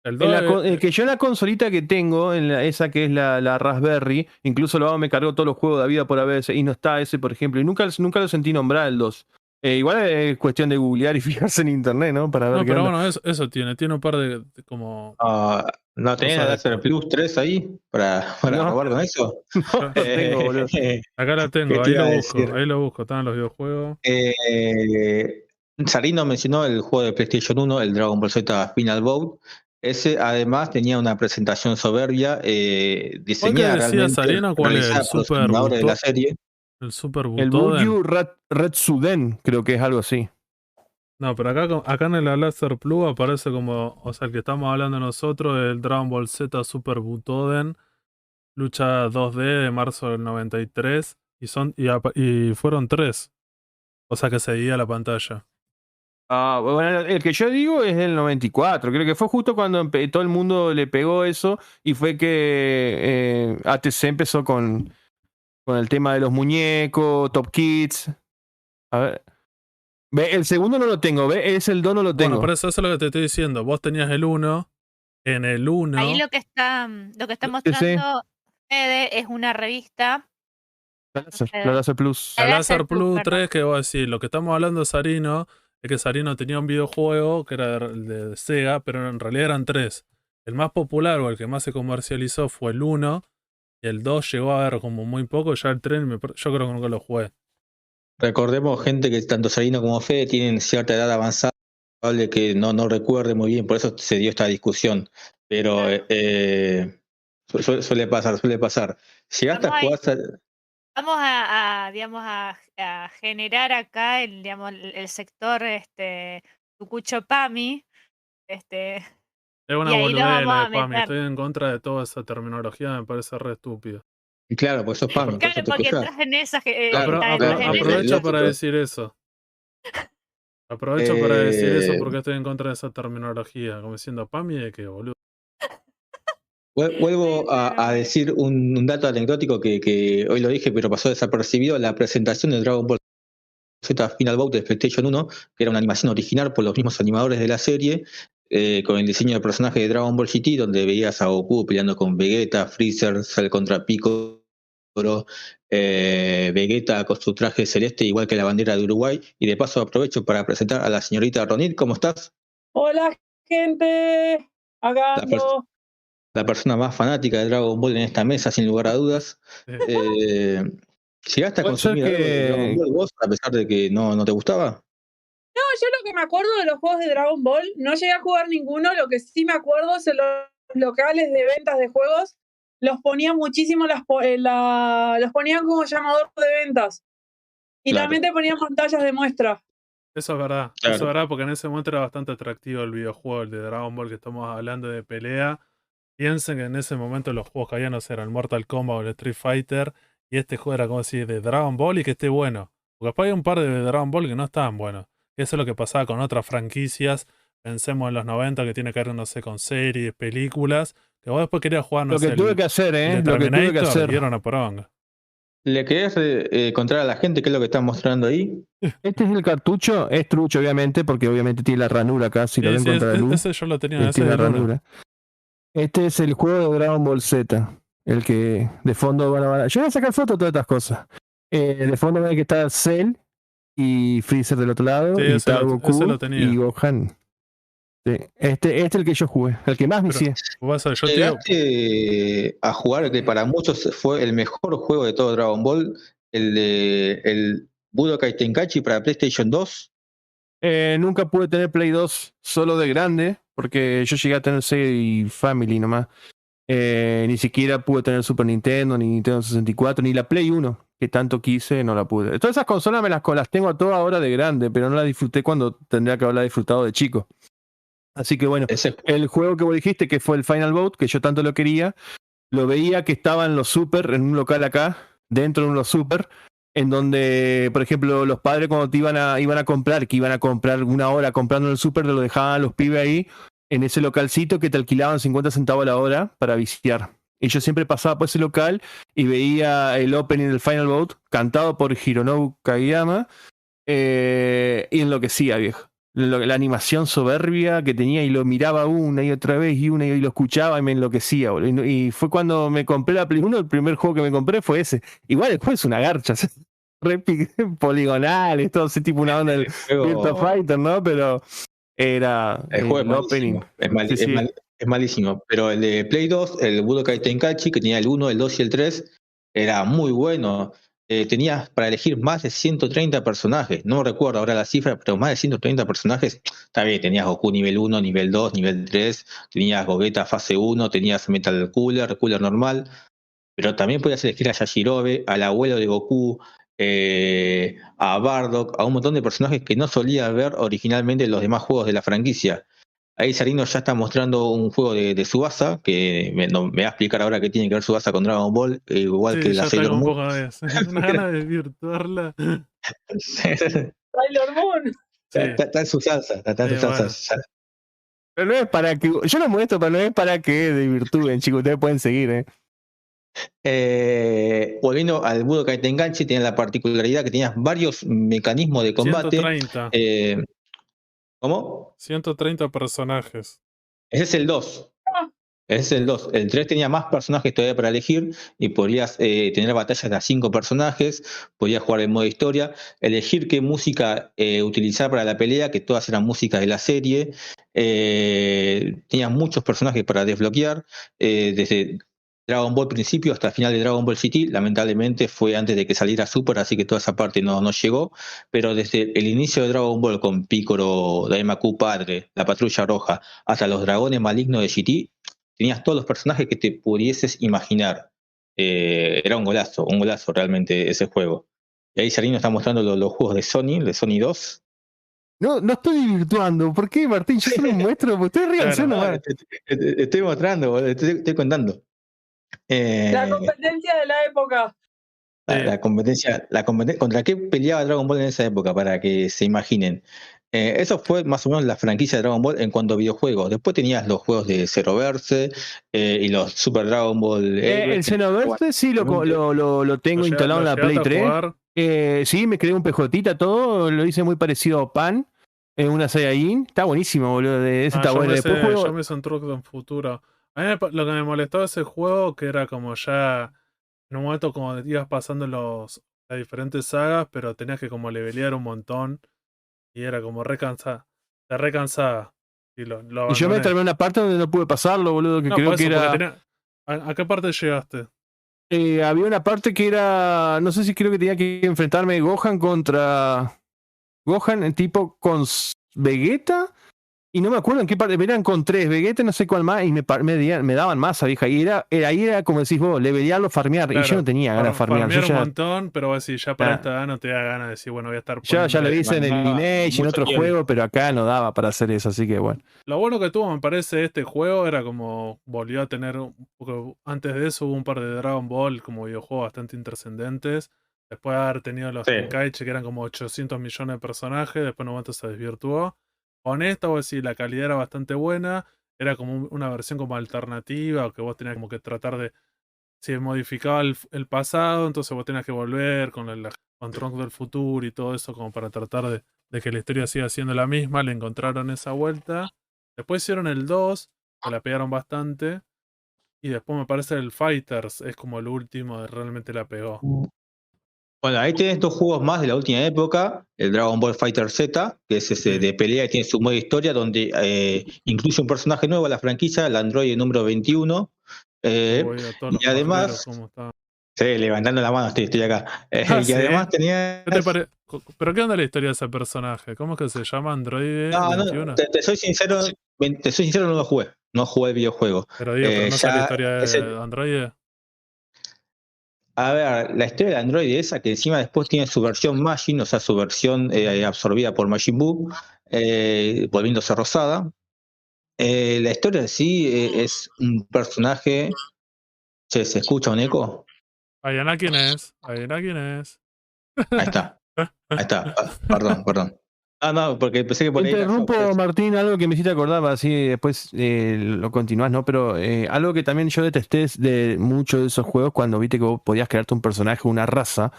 El 2 que yo en la consolita que tengo, esa que es la Raspberry, incluso me cargó todos los juegos de vida por haber y no está ese, por ejemplo, y nunca lo sentí nombrar el 2. Igual es cuestión de googlear y fijarse en internet, ¿no? Para ver pero bueno, eso tiene un par de como... ¿No tenés la Laser Plus 3 ahí para probar con eso? No tengo, boludo. Acá la tengo, ahí lo busco, están los videojuegos. Sarino mencionó el juego de PlayStation 1, el Dragon Ball Z Final Boat. Ese además tenía una presentación soberbia, diseñada realmente. Sarino, ¿cuál es? El Super de la serie. El Super El Buyu Retsuden, creo que es algo así. No, pero acá en el Laser Plus aparece como, o sea, el que estamos hablando nosotros, el Dragon Ball Z Super Butoden, lucha 2D de marzo del 93, y fueron 3. O sea que se veía la pantalla. Bueno, el que yo digo es del 94. Creo que fue justo cuando todo el mundo le pegó eso y fue que ATC empezó con el tema de los muñecos, Top Kids. A ver. Ve, el segundo no lo tengo, ve, es el 2 no lo tengo. Bueno, pero eso es lo que te estoy diciendo. Vos tenías el 1. En el 1. Ahí lo que está mostrando Fede es una revista. La Laser Plus. La Laser Plus 3, que voy a decir, lo que estamos hablando de Sarino, es que Sarino tenía un videojuego que era de Sega, pero en realidad eran 3. El más popular o el que más se comercializó fue el 1, y el 2 llegó a ver como muy poco, ya el 3 yo creo que nunca lo jugué. Recordemos, gente, que tanto Sarino como Fede tienen cierta edad avanzada, probable que no recuerde muy bien, por eso se dio esta discusión. Pero suele pasar. ¿Llegaste a jugar? Vamos a generar acá el sector Tucucho Pami. Es una boludez la de PAMI. Estoy en contra de toda esa terminología, me parece re estúpido. Y claro, pues sos PAMI. Claro, porque entras en esa. Aprovecho para decir eso. Aprovecho para decir eso porque estoy en contra de esa terminología. Como diciendo, PAMI de qué, boludo. Vuelvo a decir un dato anecdótico que hoy lo dije, pero pasó desapercibido. La presentación de Dragon Ball Z Final Bout de PlayStation 1, que era una animación original por los mismos animadores de la serie, con el diseño del personaje de Dragon Ball GT, donde veías a Goku peleando con Vegeta, Freezer, Cell contra Piccolo, Vegeta con su traje celeste, igual que la bandera de Uruguay. Y de paso aprovecho para presentar a la señorita Ronit. ¿Cómo estás? Hola, gente. Acá ando. La persona más fanática de Dragon Ball en esta mesa, sin lugar a dudas. ¿Llegaste a consumir algo de Dragon Ball vos, a pesar de que no te gustaba? No, yo lo que me acuerdo de los juegos de Dragon Ball, no llegué a jugar ninguno, lo que sí me acuerdo es en los locales de ventas de juegos, los ponían muchísimo, los ponían como llamador de ventas. Y Claro. también te ponían pantallas de muestra. Eso es verdad. Eso Claro. es verdad, porque en ese momento era bastante atractivo el videojuego, el de Dragon Ball que estamos hablando de pelea. Piensen que en ese momento los juegos que había, no sé, eran el Mortal Kombat o el Street Fighter. Y este juego era como decir de Dragon Ball y que esté bueno. Porque después hay un par de Dragon Ball que no estaban buenos. Eso es lo que pasaba con otras franquicias. Pensemos en los 90 que tiene que ver, no sé, con series, películas. Que vos después querías jugar, no Lo sé, que tuve el que hacer, de lo que tuve que Terminator hacer. y era una poronga. ¿Le querés contar a la gente qué es lo que están mostrando ahí? Este es el cartucho, es trucho obviamente, porque obviamente tiene la ranura acá, si lo ven contra la luz. Ese yo lo tenía, ese Tiene de la Luna. ranura. Este es el juego de Dragon Ball Z. El que de fondo van a... Yo voy a sacar fotos de todas estas cosas. De fondo ven que está Cell y Freezer del otro lado. Sí, y ese está lo Goku tenía. y Gohan. Sí. Este es el que yo jugué. El que más me Pero- hacía. Yo te digo, Llegaste a jugar, que para muchos fue el mejor juego de todo Dragon Ball, el Budokai Tenkaichi para PlayStation 2. Nunca pude tener Play 2 solo de grande, porque yo llegué a tener Sega y Family nomás. Ni siquiera pude tener Super Nintendo, ni Nintendo 64, ni la Play 1, que tanto quise, no la pude. Todas esas consolas las tengo todas ahora de grande, pero no las disfruté cuando tendría que haberla disfrutado de chico. Así que bueno, Ese el juego que vos dijiste, que fue el Final Bout, que yo tanto lo quería, lo veía que estaba en los super, en un local acá, dentro de los super, en donde, por ejemplo, los padres cuando te iban a comprar, que iban a comprar una hora comprando en el super, lo dejaban a los pibes ahí, en ese localcito que te alquilaban 50 centavos la hora para viciar. Y yo siempre pasaba por ese local y veía el opening del Final Bout, cantado por Hironobu Kageyama, y enloquecía, viejo. La animación soberbia que tenía, y lo miraba una y otra vez y lo escuchaba y me enloquecía, boludo. Y fue cuando me compré la Play 1, el primer juego que me compré fue ese. Igual el juego es una garcha, re poligonales, todo ese tipo, una onda del Virtua Fighter, ¿no? Pero era El juego es opening. malísimo, Sí, sí. es malísimo. Pero el de Play 2, el Budokai Tenkaichi, que tenía el 1, el 2 y el 3, era muy bueno. Tenías para elegir más de 130 personajes. No recuerdo ahora la cifra, pero más de 130 personajes. Está bien, tenías Goku nivel 1, nivel 2, nivel 3, tenías Gogeta fase 1, tenías Metal Cooler, Cooler normal, pero también podías elegir a Yajirobe, al abuelo de Goku, a Bardock, a un montón de personajes que no solía ver originalmente en los demás juegos de la franquicia. Ahí Sarino ya está mostrando un juego de Tsubasa, que me va a explicar ahora qué tiene que ver Tsubasa con Dragon Ball, igual que sí, la ya Sailor tengo un Moon. poco de una gana de virtuarla. Sailor Moon. Sí. Está en su salsa, está en su Sí, salsa. bueno. Pero no es para que. Yo lo muestro, pero no es para que desvirtúen, chicos. Ustedes pueden seguir, Volviendo al Budokai Tenkaichi, tenía la particularidad que tenías varios mecanismos de combate. 130. ¿Cómo? 130 personajes. Ese es el 2. Ese es el 2. El 3 tenía más personajes todavía para elegir y podrías tener batallas de a 5 personajes, podías jugar en modo historia, elegir qué música utilizar para la pelea, que todas eran músicas de la serie. Tenías muchos personajes para desbloquear, desde Dragon Ball principio hasta el final de Dragon Ball GT. Lamentablemente fue antes de que saliera Super, así que toda esa parte no llegó, pero desde el inicio de Dragon Ball con Piccolo, Daimaku padre, la Patrulla Roja, hasta los dragones malignos de GT, tenías todos los personajes que te pudieses imaginar. Era un golazo realmente ese juego. Y ahí Sarino está mostrando los juegos de Sony 2. No estoy virtuando. ¿Por qué, Martín? Yo se los muestro, porque ustedes ríganse nomás. Te estoy mostrando, boludo, te estoy contando. La competencia de la época. La competencia, ¿contra qué peleaba Dragon Ball en esa época? Para que se imaginen. Eso fue más o menos la franquicia de Dragon Ball en cuanto a videojuegos. Después tenías los juegos de Xenoverse y los Super Dragon Ball. El Xenoverse sí lo tengo instalado en la Play 3. Sí, me creé un PJita, todo. Lo hice muy parecido a Pan. Una Saiyajin. Está buenísimo, boludo. Ese está bueno. Después yo me hice un truco en futuro. A mí lo que me molestó de ese juego, que era como ya en un momento como ibas pasando las diferentes sagas, pero tenías que como levelear un montón y era como recansada. Te recansaba. Y yo me trabé una parte donde no pude pasarlo, boludo, que creo que era... ¿A qué parte llegaste? Había una parte que era... No sé si creo que tenía que enfrentarme Gohan contra... Gohan, el tipo con Vegeta Y no me acuerdo en qué parte, eran con 3 Vegeta, no sé cuál más, y me daban masa, vieja. Y ahí era como decís vos, levelearlo, farmear. Claro, y yo no tenía ganas de farmear. Yo un ya, montón, pero vos decís, ya para esta edad no te da ganas de decir, bueno, voy a estar ya lo poniendo- hice en el Lineage, en mucho otro tiempo. juego, pero acá no daba para hacer eso, así que bueno. Lo bueno que tuvo, me parece, este juego era como volvió a tener un poco. Antes de eso hubo un par de Dragon Ball como videojuegos bastante intrascendentes. Después de haber tenido los Sí. Tenkaichi, que eran como 800 millones de personajes, después en un momento se desvirtuó. Con esta, vos decís, la calidad era bastante buena. Era como una versión como alternativa, que vos tenías como que tratar de. Si modificaba el pasado, entonces vos tenías que volver con Trunks del futuro y todo eso, como para tratar de que la historia siga siendo la misma. Le encontraron esa vuelta. Después hicieron el 2, que la pegaron bastante. Y después me parece el Fighters es como el último de realmente la pegó. Bueno, ahí tenés 2 juegos más de la última época, el Dragon Ball Fighter Z, que es ese de pelea y tiene su modo historia, donde incluye un personaje nuevo a la franquicia, el androide número 21. Voy a todos los Y además, pajeros, ¿cómo está? sí, levantando la mano, estoy acá. Y ¿sí? además tenías... ¿Qué te ¿Pero qué onda la historia de ese personaje? ¿Cómo es que se llama Android No, 21? te soy sincero, no lo jugué, no jugué el videojuego. Pero digo, ¿pero no sabe la historia ese- de Android? A ver, la historia del androide esa, que encima después tiene su versión Majin, o sea, su versión absorbida por Majin Buu, volviéndose rosada. La historia en sí es un personaje... Che, ¿se escucha un eco? Ayana, ¿quién es? Ayana, ¿quién es? Ahí está. Perdón. Ah, no, porque pensé que por ahí... Interrumpo, Martín, algo que me hiciste acordar, así después lo continuás, ¿no? Pero algo que también yo detesté de muchos de esos juegos, cuando viste que vos podías crearte un personaje, una raza,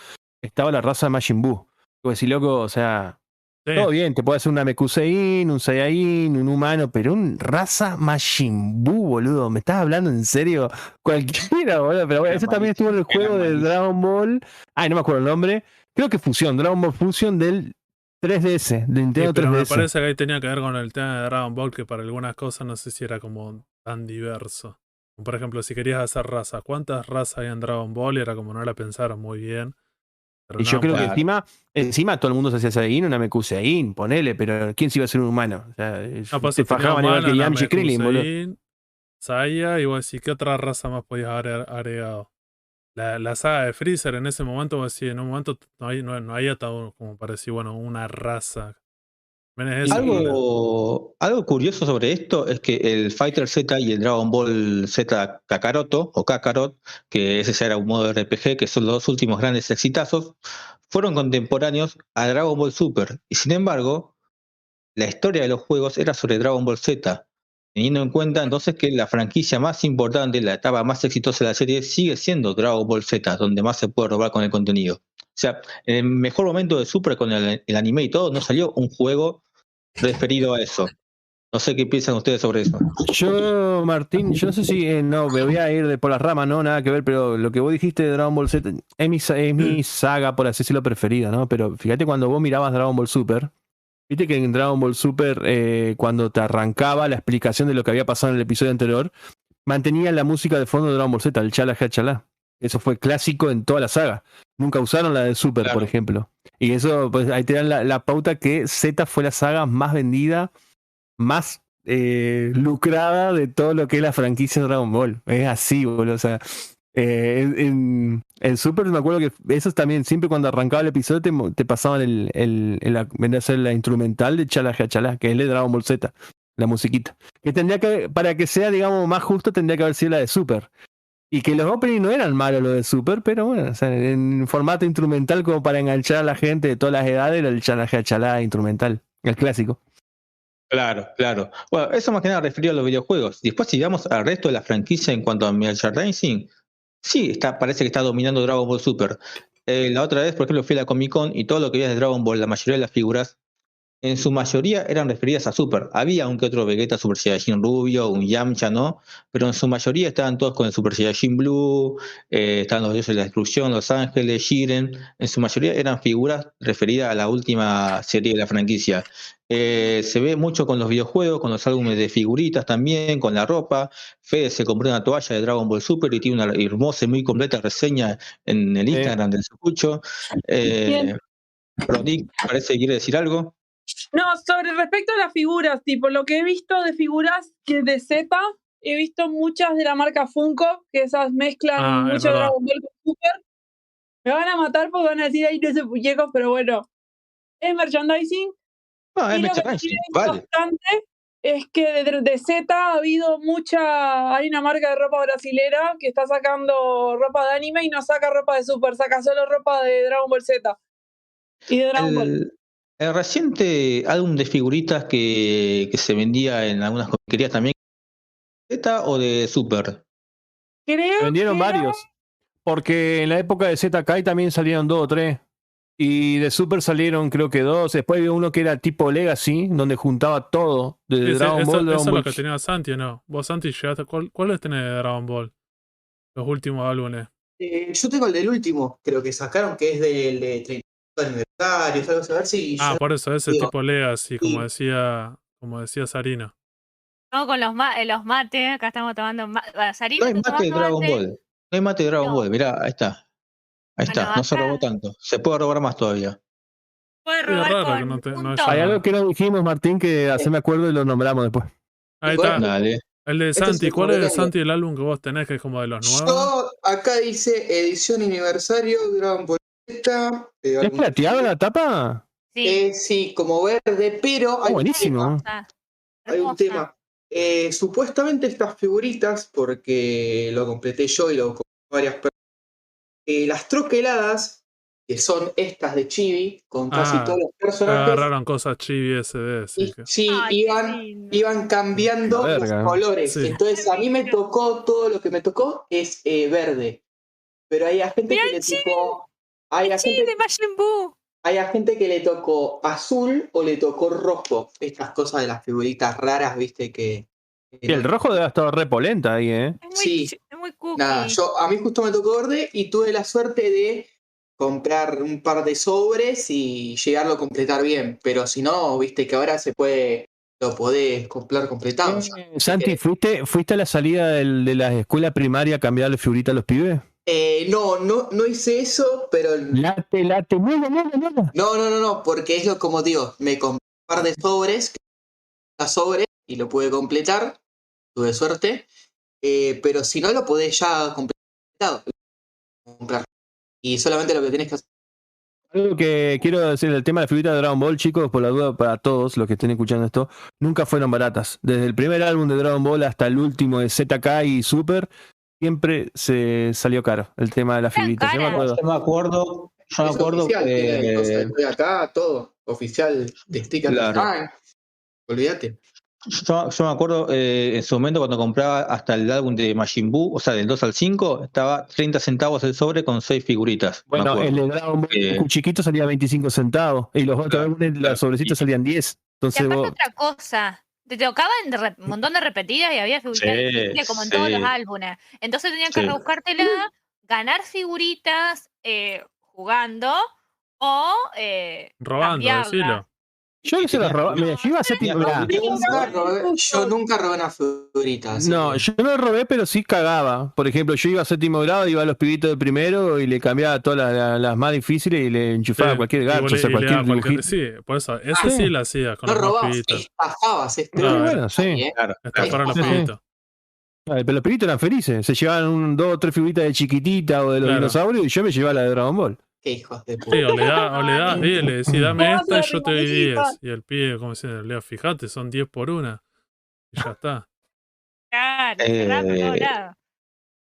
estaba la raza Majin Buu. Como decir, loco, o sea, Sí. todo bien, te puede hacer un Namekusein, un Saiyajin, un humano, pero un raza Majin Buu, boludo, ¿me estás hablando en serio? Cualquiera, boludo, pero bueno, Era eso también estuvo en el juego de malísimo. Dragon Ball. Ay, no me acuerdo el nombre. Creo que Fusion, Dragon Ball Fusion del 3DS, de Nintendo Sí, pero me 3DS. parece que ahí tenía que ver con el tema de Dragon Ball, que para algunas cosas no sé si era como tan diverso. Por ejemplo, si querías hacer raza, ¿cuántas razas hay en Dragon Ball? Y era como no la pensaron muy bien. Pero Y yo no, creo que claro. encima todo el mundo se hacía Saiyajin, una Namekusein, ponele, pero ¿quién se iba a ser un humano? O sea, no, pues se tenía fajaban igual humano, que Yamcha y Krillin, boludo. Namekusein, Saya, y vos decís, ¿qué otra raza más podías haber agregado? La saga de Freezer en ese momento, vos decís, en un momento no hay atado como para decir, bueno, una raza. Menos eso, Algo curioso sobre esto es que el Fighter Z y el Dragon Ball Z Kakaroto o Kakarot, que ese ya era un modo RPG, que son los 2 últimos grandes exitazos, fueron contemporáneos a Dragon Ball Super. Y sin embargo, la historia de los juegos era sobre Dragon Ball Z, teniendo en cuenta entonces que la franquicia más importante, la etapa más exitosa de la serie, sigue siendo Dragon Ball Z, donde más se puede robar con el contenido. O sea, en el mejor momento de Super, con el anime y todo, no salió un juego referido a eso. No sé qué piensan ustedes sobre eso. Yo, Martín, yo no sé si no, me voy a ir por las ramas, no, nada que ver, pero lo que vos dijiste de Dragon Ball Z es mi saga, por así decirlo, preferida, ¿no? Pero fíjate cuando vos mirabas Dragon Ball Super, viste que en Dragon Ball Super, cuando te arrancaba la explicación de lo que había pasado en el episodio anterior, mantenía la música de fondo de Dragon Ball Z, el chala ja chalá. Eso fue clásico en toda la saga. Nunca usaron la de Super, Claro. por ejemplo. Y eso, pues ahí te dan la pauta que Z fue la saga más vendida, más lucrada de todo lo que es la franquicia de Dragon Ball. Es así, boludo. O sea, en Super me acuerdo que eso también, siempre cuando arrancaba el episodio te pasaban vendría a ser la instrumental de Chala Chalá, que es el de Dragon Ball Z, la musiquita. Que tendría que, para que sea, digamos, más justo, tendría que haber sido la de Super. Y que los openings no eran malos los de Super, pero bueno, o sea, en formato instrumental como para enganchar a la gente de todas las edades, era el Chala Chalá instrumental, el clásico. Claro. Bueno, eso más que nada referido a los videojuegos. Después, si vamos al resto de la franquicia en cuanto a merchandising, sí, parece que está dominando Dragon Ball Super. La otra vez, por ejemplo, fui a la Comic Con y todo lo que veías de Dragon Ball, la mayoría de las figuras, en su mayoría eran referidas a Super. Había un que otro Vegeta Super Saiyajin rubio, un Yamcha, ¿no? Pero en su mayoría estaban todos con el Super Saiyajin Blue, estaban los dioses de la destrucción, los ángeles, Jiren. En su mayoría eran figuras referidas a la última serie de la franquicia. Se ve mucho con los videojuegos, con los álbumes de figuritas también, con la ropa. Fede se compró una toalla de Dragon Ball Super y tiene una hermosa y muy completa reseña en el Instagram del Sucucho. Bien. Ronick parece que quiere decir algo. No, sobre respecto a las figuras, tipo, lo que he visto de figuras que de Z, he visto muchas de la marca Funko, que esas mezclan Es mucho verdad. Dragon Ball con Super. Me van a matar porque van a decir, ahí no se muñecos, pero bueno, es merchandising. No, es Y lo que merchandising, también es vale. bastante es que de Z ha habido hay una marca de ropa brasilera que está sacando ropa de anime y no saca ropa de Super, saca solo ropa de Dragon Ball Z y de Dragon Ball. El reciente álbum de figuritas que se vendía en algunas comiquerías también, ¿Z o de Super? Creo Vendieron que era- varios. Porque en la época de ZK también salieron 2 o 3. Y de Super salieron creo que 2. Después había uno que era tipo Legacy, donde juntaba todo. De Sí, Dragon eso, Ball, eso Dragon es lo Ball. que tenía Santi, ¿o no? Vos, Santi, llegaste. ¿Cuáles tenés de Dragon Ball? Los últimos álbumes. Yo tengo el del último, creo que sacaron, que es del de 30 aniversario, algo así, a ver si yo Por eso, ese digo, tipo Legacy, sí. como decía Sarina. No, con los mates, acá estamos tomando Sarina, No hay ¿tú mate de tomás Dragon mate? Ball. No hay mate de Dragon No. Ball, mirá, ahí está. Ahí Bueno, está, no se acá robó tanto. Se puede robar más todavía. puede Es robar raro que con no te- un no haya- toque. Hay algo que no dijimos, Martín, que haceme acuerdo y lo nombramos después. Ahí Igual, está. Dale. El de Este es Santi. el ¿Cuál es el problema. Santi el álbum que vos tenés que es como de los nuevos? Yo acá dice edición aniversario Dragon Ball Z. ¿Es plateado la tapa? Sí. Sí, como verde, pero hay un buenísimo. tema. Hermosa. Hay un Hermosa. tema. Supuestamente estas figuritas, porque lo completé yo y lo compré varias personas, las troqueladas, que son estas de Chibi, con casi todos los personajes, Agarraron cosas chibi SD, sí. sí, Ay, qué lindo. iban cambiando La los verga. colores. Sí. Entonces a mí me tocó, todo lo que me tocó es verde. Pero hay gente Mirá que el le Chibi. tocó. Hay Sí, gente, de Majin Buu. hay gente que le tocó azul o le tocó rojo. Estas cosas de las figuritas raras, viste, que. Y el rojo debe estar repolenta ahí, ¿eh? Es muy cookie. Nada, a mí justo me tocó verde y tuve la suerte de comprar un par de sobres y llegarlo a completar bien. Pero si no, viste que ahora lo podés comprar completado. Santi, ¿fuiste a la salida de la escuela primaria a cambiarle figurita a los pibes? No hice eso, pero. Late, nada. No, porque es como digo, me compré un par de sobres, y lo pude completar, tuve suerte, pero si no lo podés ya completar. Y solamente lo que tenés que hacer. Algo que quiero decir, el tema de la figurita de Dragon Ball, chicos, por la duda para todos los que estén escuchando esto, nunca fueron baratas. Desde el primer álbum de Dragon Ball hasta el último de ZK y Super, siempre se salió caro el tema de las figuritas. Yo me acuerdo. Yo me acuerdo Oficial, tiene que. cosas de acá, todo. Oficial de stickers. Claro. Olvídate. Yo me acuerdo en su momento cuando compraba hasta el álbum de Majin Buu, o sea, del 2 al 5, estaba 30 centavos el sobre con 6 figuritas. me Bueno, acuerdo. el de Dragon Ball chiquito salía 25 centavos y los otros Claro, álbumes, claro. los sobrecitos salían 10. Y Entonces aparte vos, otra cosa, te tocaban un montón de repetidas y había figuritas Sí, distintas como en todos los sí. álbumes. Entonces tenían que Sí. rebuscártela, ganar figuritas jugando o Robando, cambiarlas. decilo. yo que se los robaba. Mira, yo iba a séptimo. Mirá, Yo nunca robé una figurita. así no, que- yo no robé, pero sí cagaba. Por ejemplo, yo iba a séptimo grado, iba a los pibitos de primero y le cambiaba todas las más difíciles y le enchufaba Sí, cualquier y gacho, vos o sea, y le cualquier dabas dibujito. Sí, por eso. Ese sí lo hacía con no los más robabas, pibitos. estafabas. No, bueno, sí. Claro, Estafar a los Sí, sí. pibitos. Pero los pibitos eran felices. Se llevaban 2 o 3 figuritas de chiquitita o de los Claro. dinosaurios y yo me llevaba la de Dragon Ball. Qué hijos de puta. Sí, o le das 10, le decís, dame Vos esta y sos yo te doy 10. rivalista. Y el pibe, como diciendo, Leo, fíjate, son 10 por una. Y ya está. Claro, cerrar por todos Eh, lados.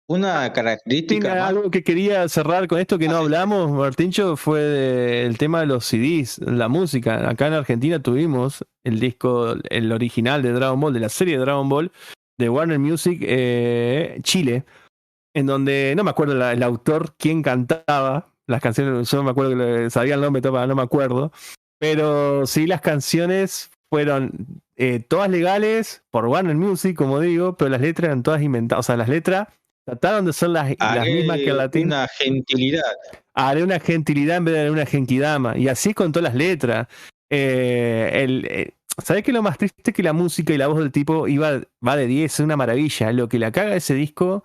Una característica Tiene más. algo que quería cerrar con esto que no hablamos, Martincho, fue el tema de los CDs, la música. Acá en Argentina tuvimos el disco, el original de Dragon Ball, de la serie de Dragon Ball, de Warner Music Chile, en donde no me acuerdo el autor, quién cantaba las canciones, yo me acuerdo que sabía el nombre, no me acuerdo, pero sí las canciones fueron todas legales por Warner Music, como digo, pero las letras eran todas inventadas, o sea, las letras trataron de ser las mismas que el latín. Una gentilidad. Haré una gentilidad en vez de haré una genkidama. Y así con todas las letras. ¿Sabés qué es lo más triste? Que la música y la voz del tipo va de 10, es una maravilla. Lo que la caga ese disco,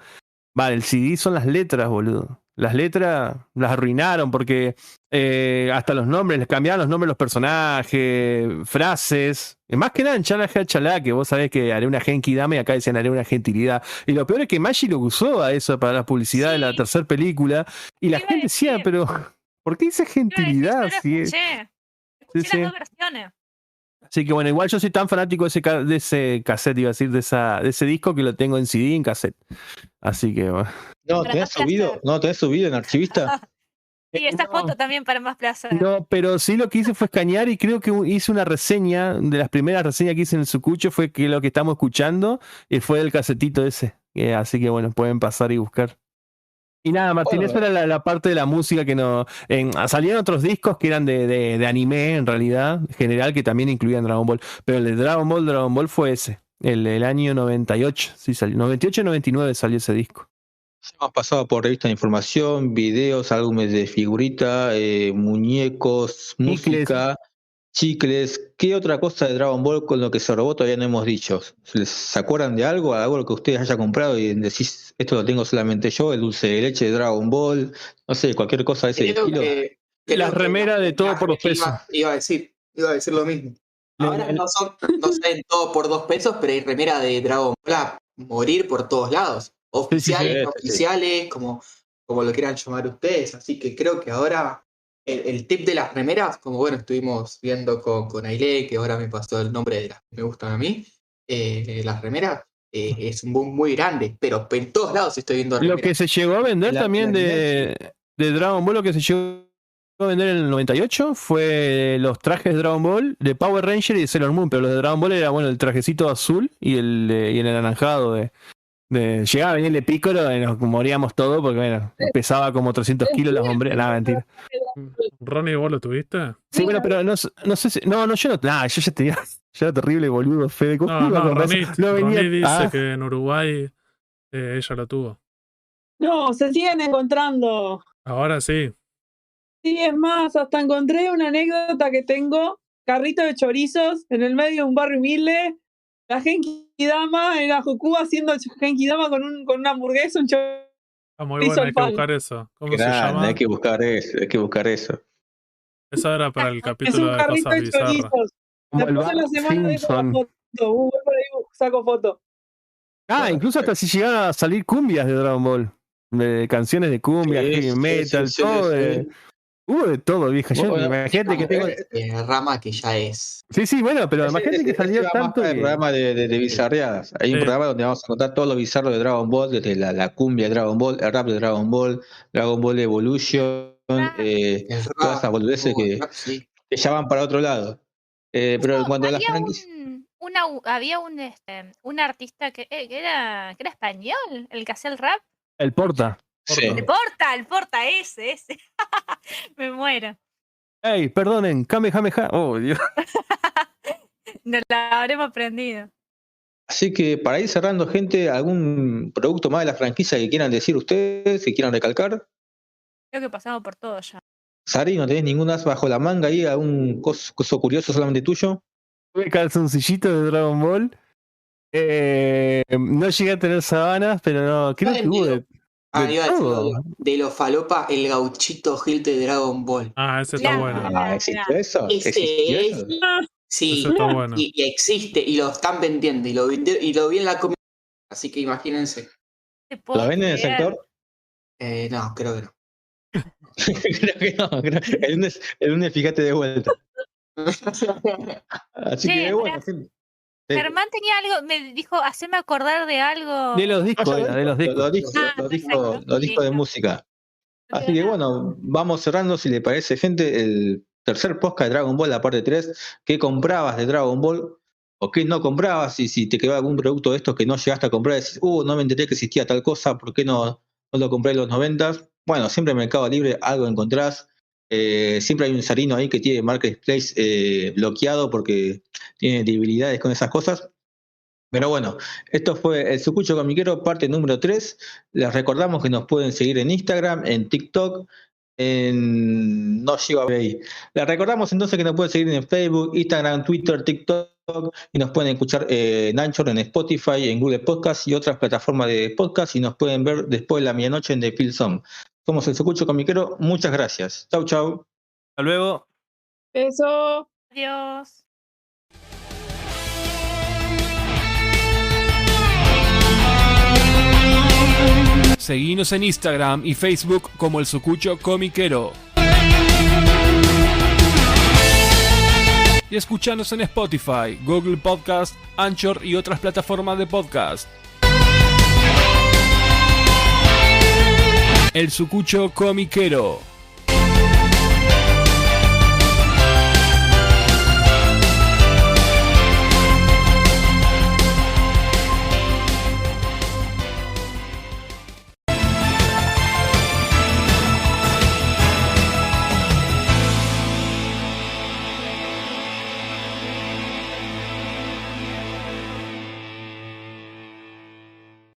el CD son las letras, boludo. Las letras las arruinaron porque hasta los nombres, les cambiaban los nombres de los personajes, frases. Más que nada en Chala Chalá, que vos sabés que haré una Genki Dama y acá decían haré una gentilidad. Y lo peor es que Maggi lo usó a eso para la publicidad de la tercera película. Y la gente decía, pero ¿por qué dice gentilidad? Escuché las dos versiones. Así que bueno, igual yo soy tan fanático de ese cassette, iba a decir, de ese disco que lo tengo en CD y en cassette. Así que bueno. ¿No tenés subido en archivista? Y esta foto también para más placer. No, pero sí lo que hice fue escanear y creo que hice una reseña, de las primeras reseñas que hice en el Sucucho fue que lo que estamos escuchando fue el casetito ese. Así que bueno, pueden pasar y buscar. Y nada, Martín, eso era la parte de la música que no... salían otros discos que eran de anime, en realidad, en general, que también incluían Dragon Ball. Pero el de Dragon Ball fue ese, el año 98, sí salió. 98-99 salió ese disco. Hemos pasado por revistas de información, videos, álbumes de figurita, muñecos, música, chicles. ¿Qué otra cosa de Dragon Ball con lo que se robó todavía no hemos dicho? ¿Se acuerdan de algo? ¿Algo que ustedes hayan comprado y decís, esto lo tengo solamente yo? El dulce de leche de Dragon Ball, no sé, cualquier cosa de ese estilo. Las remeras de todo por 2 pesos. Iba a decir lo mismo. Ahora no sé, todo por 2 pesos, pero hay remera de Dragon Ball a morir por todos lados. Oficiales, oficiales, como lo quieran llamar ustedes. Así que creo que ahora el tip de las remeras, como bueno, estuvimos viendo con Aile, que ahora me pasó el nombre de las que me gustan a mí, las remeras, es un boom muy grande, pero en todos lados estoy viendo remeras. Lo que se llegó a vender también de Dragon Ball, lo que se llegó a vender en el 98 fue los trajes de Dragon Ball, de Power Ranger y de Sailor Moon, pero los de Dragon Ball era bueno el trajecito azul y el anaranjado llegaba a venir el Piccolo y nos moríamos todos porque bueno, pesaba como 300 kilos las hombres. Nada, mentira. Ronnie, ¿vos lo tuviste? Sí, bueno, pero no sé si. No, yo no. Yo ya tenía. Yo era terrible, boludo, Fede. Ronnie dice que en Uruguay ella lo tuvo. No, se siguen encontrando. Ahora sí. Sí, es más, hasta encontré una anécdota que tengo. Carrito de chorizos en el medio de un barrio humilde. La Genki Dama en la Juku haciendo Genki Dama con una hamburguesa, un chorizo. Muy bueno, hay que buscar eso. ¿Cómo se llama? Hay que buscar eso. Eso era para el capítulo de cosas bizarras. Después de la semana dejo la foto. Por ahí saco foto. Incluso hasta si llegaron a salir cumbias de Dragon Ball. De canciones de cumbia, heavy metal, todo. Hubo de todo, vieja. Imagínate que tengo. Rama que ya es. Sí, bueno, pero imagínate que salió tanto. El programa de bizarreadas. Hay un programa donde vamos a contar todo lo bizarro de Dragon Ball, desde la cumbia de Dragon Ball, el rap de Dragon Ball Evolution, todas esas boludeces que ya van para otro lado. Pero en cuanto a las franquicias. Había un artista que era español, el que hacía el rap. El Porta. Sí. El Porta, ese. Me muero. Ey, perdonen, Kamehameha. Oh, Dios. Nos la habremos aprendido. Así que para ir cerrando, gente, ¿algún producto más de la franquicia que quieran decir ustedes, que quieran recalcar? Creo que pasamos por todo ya. Sari, ¿no tenés ningún as bajo la manga ahí? ¿Algún coso curioso solamente tuyo? Tuve calzoncillito de Dragon Ball. No llegué a tener sabanas, pero no, creo que hubo de los falopa, el gauchito Gil de Dragon Ball. Ese está bueno. ¿Existe eso? Sí, ese está bueno. y existe, y lo están vendiendo, y lo vi en la comida. Así que imagínense. ¿Lo venden en el sector? No, creo que no. Creo que no. El lunes fíjate de vuelta. Así que bueno. Germán tenía algo, me dijo, haceme acordar de algo. De los discos, los discos de música. Así que bueno, vamos cerrando, si le parece, gente, el tercer podcast de Dragon Ball, la parte 3. ¿Qué comprabas de Dragon Ball? ¿O qué no comprabas? Y si te quedó algún producto de estos que no llegaste a comprar, decís, no me enteré que existía tal cosa, ¿por qué no lo compré en los 90? Bueno, siempre en Mercado Libre algo encontrás. Siempre hay un zarino ahí que tiene Marketplace bloqueado porque tiene debilidades con esas cosas. Pero bueno, esto fue el Sucucho Comiquero, parte número 3. Les recordamos que nos pueden seguir en Instagram, en TikTok, no llego a ver ahí. Les recordamos entonces que nos pueden seguir en Facebook, Instagram, Twitter, TikTok, y nos pueden escuchar en Anchor, en Spotify, en Google Podcast y otras plataformas de podcast, y nos pueden ver después de la medianoche en The Film Zone. Somos el Sucucho Comiquero. Muchas gracias. Chau, chau. Hasta luego. Eso. Adiós. Seguinos en Instagram y Facebook como el Sucucho Comiquero. Y escuchanos en Spotify, Google Podcast, Anchor y otras plataformas de podcast. El Sucucho Comiquero.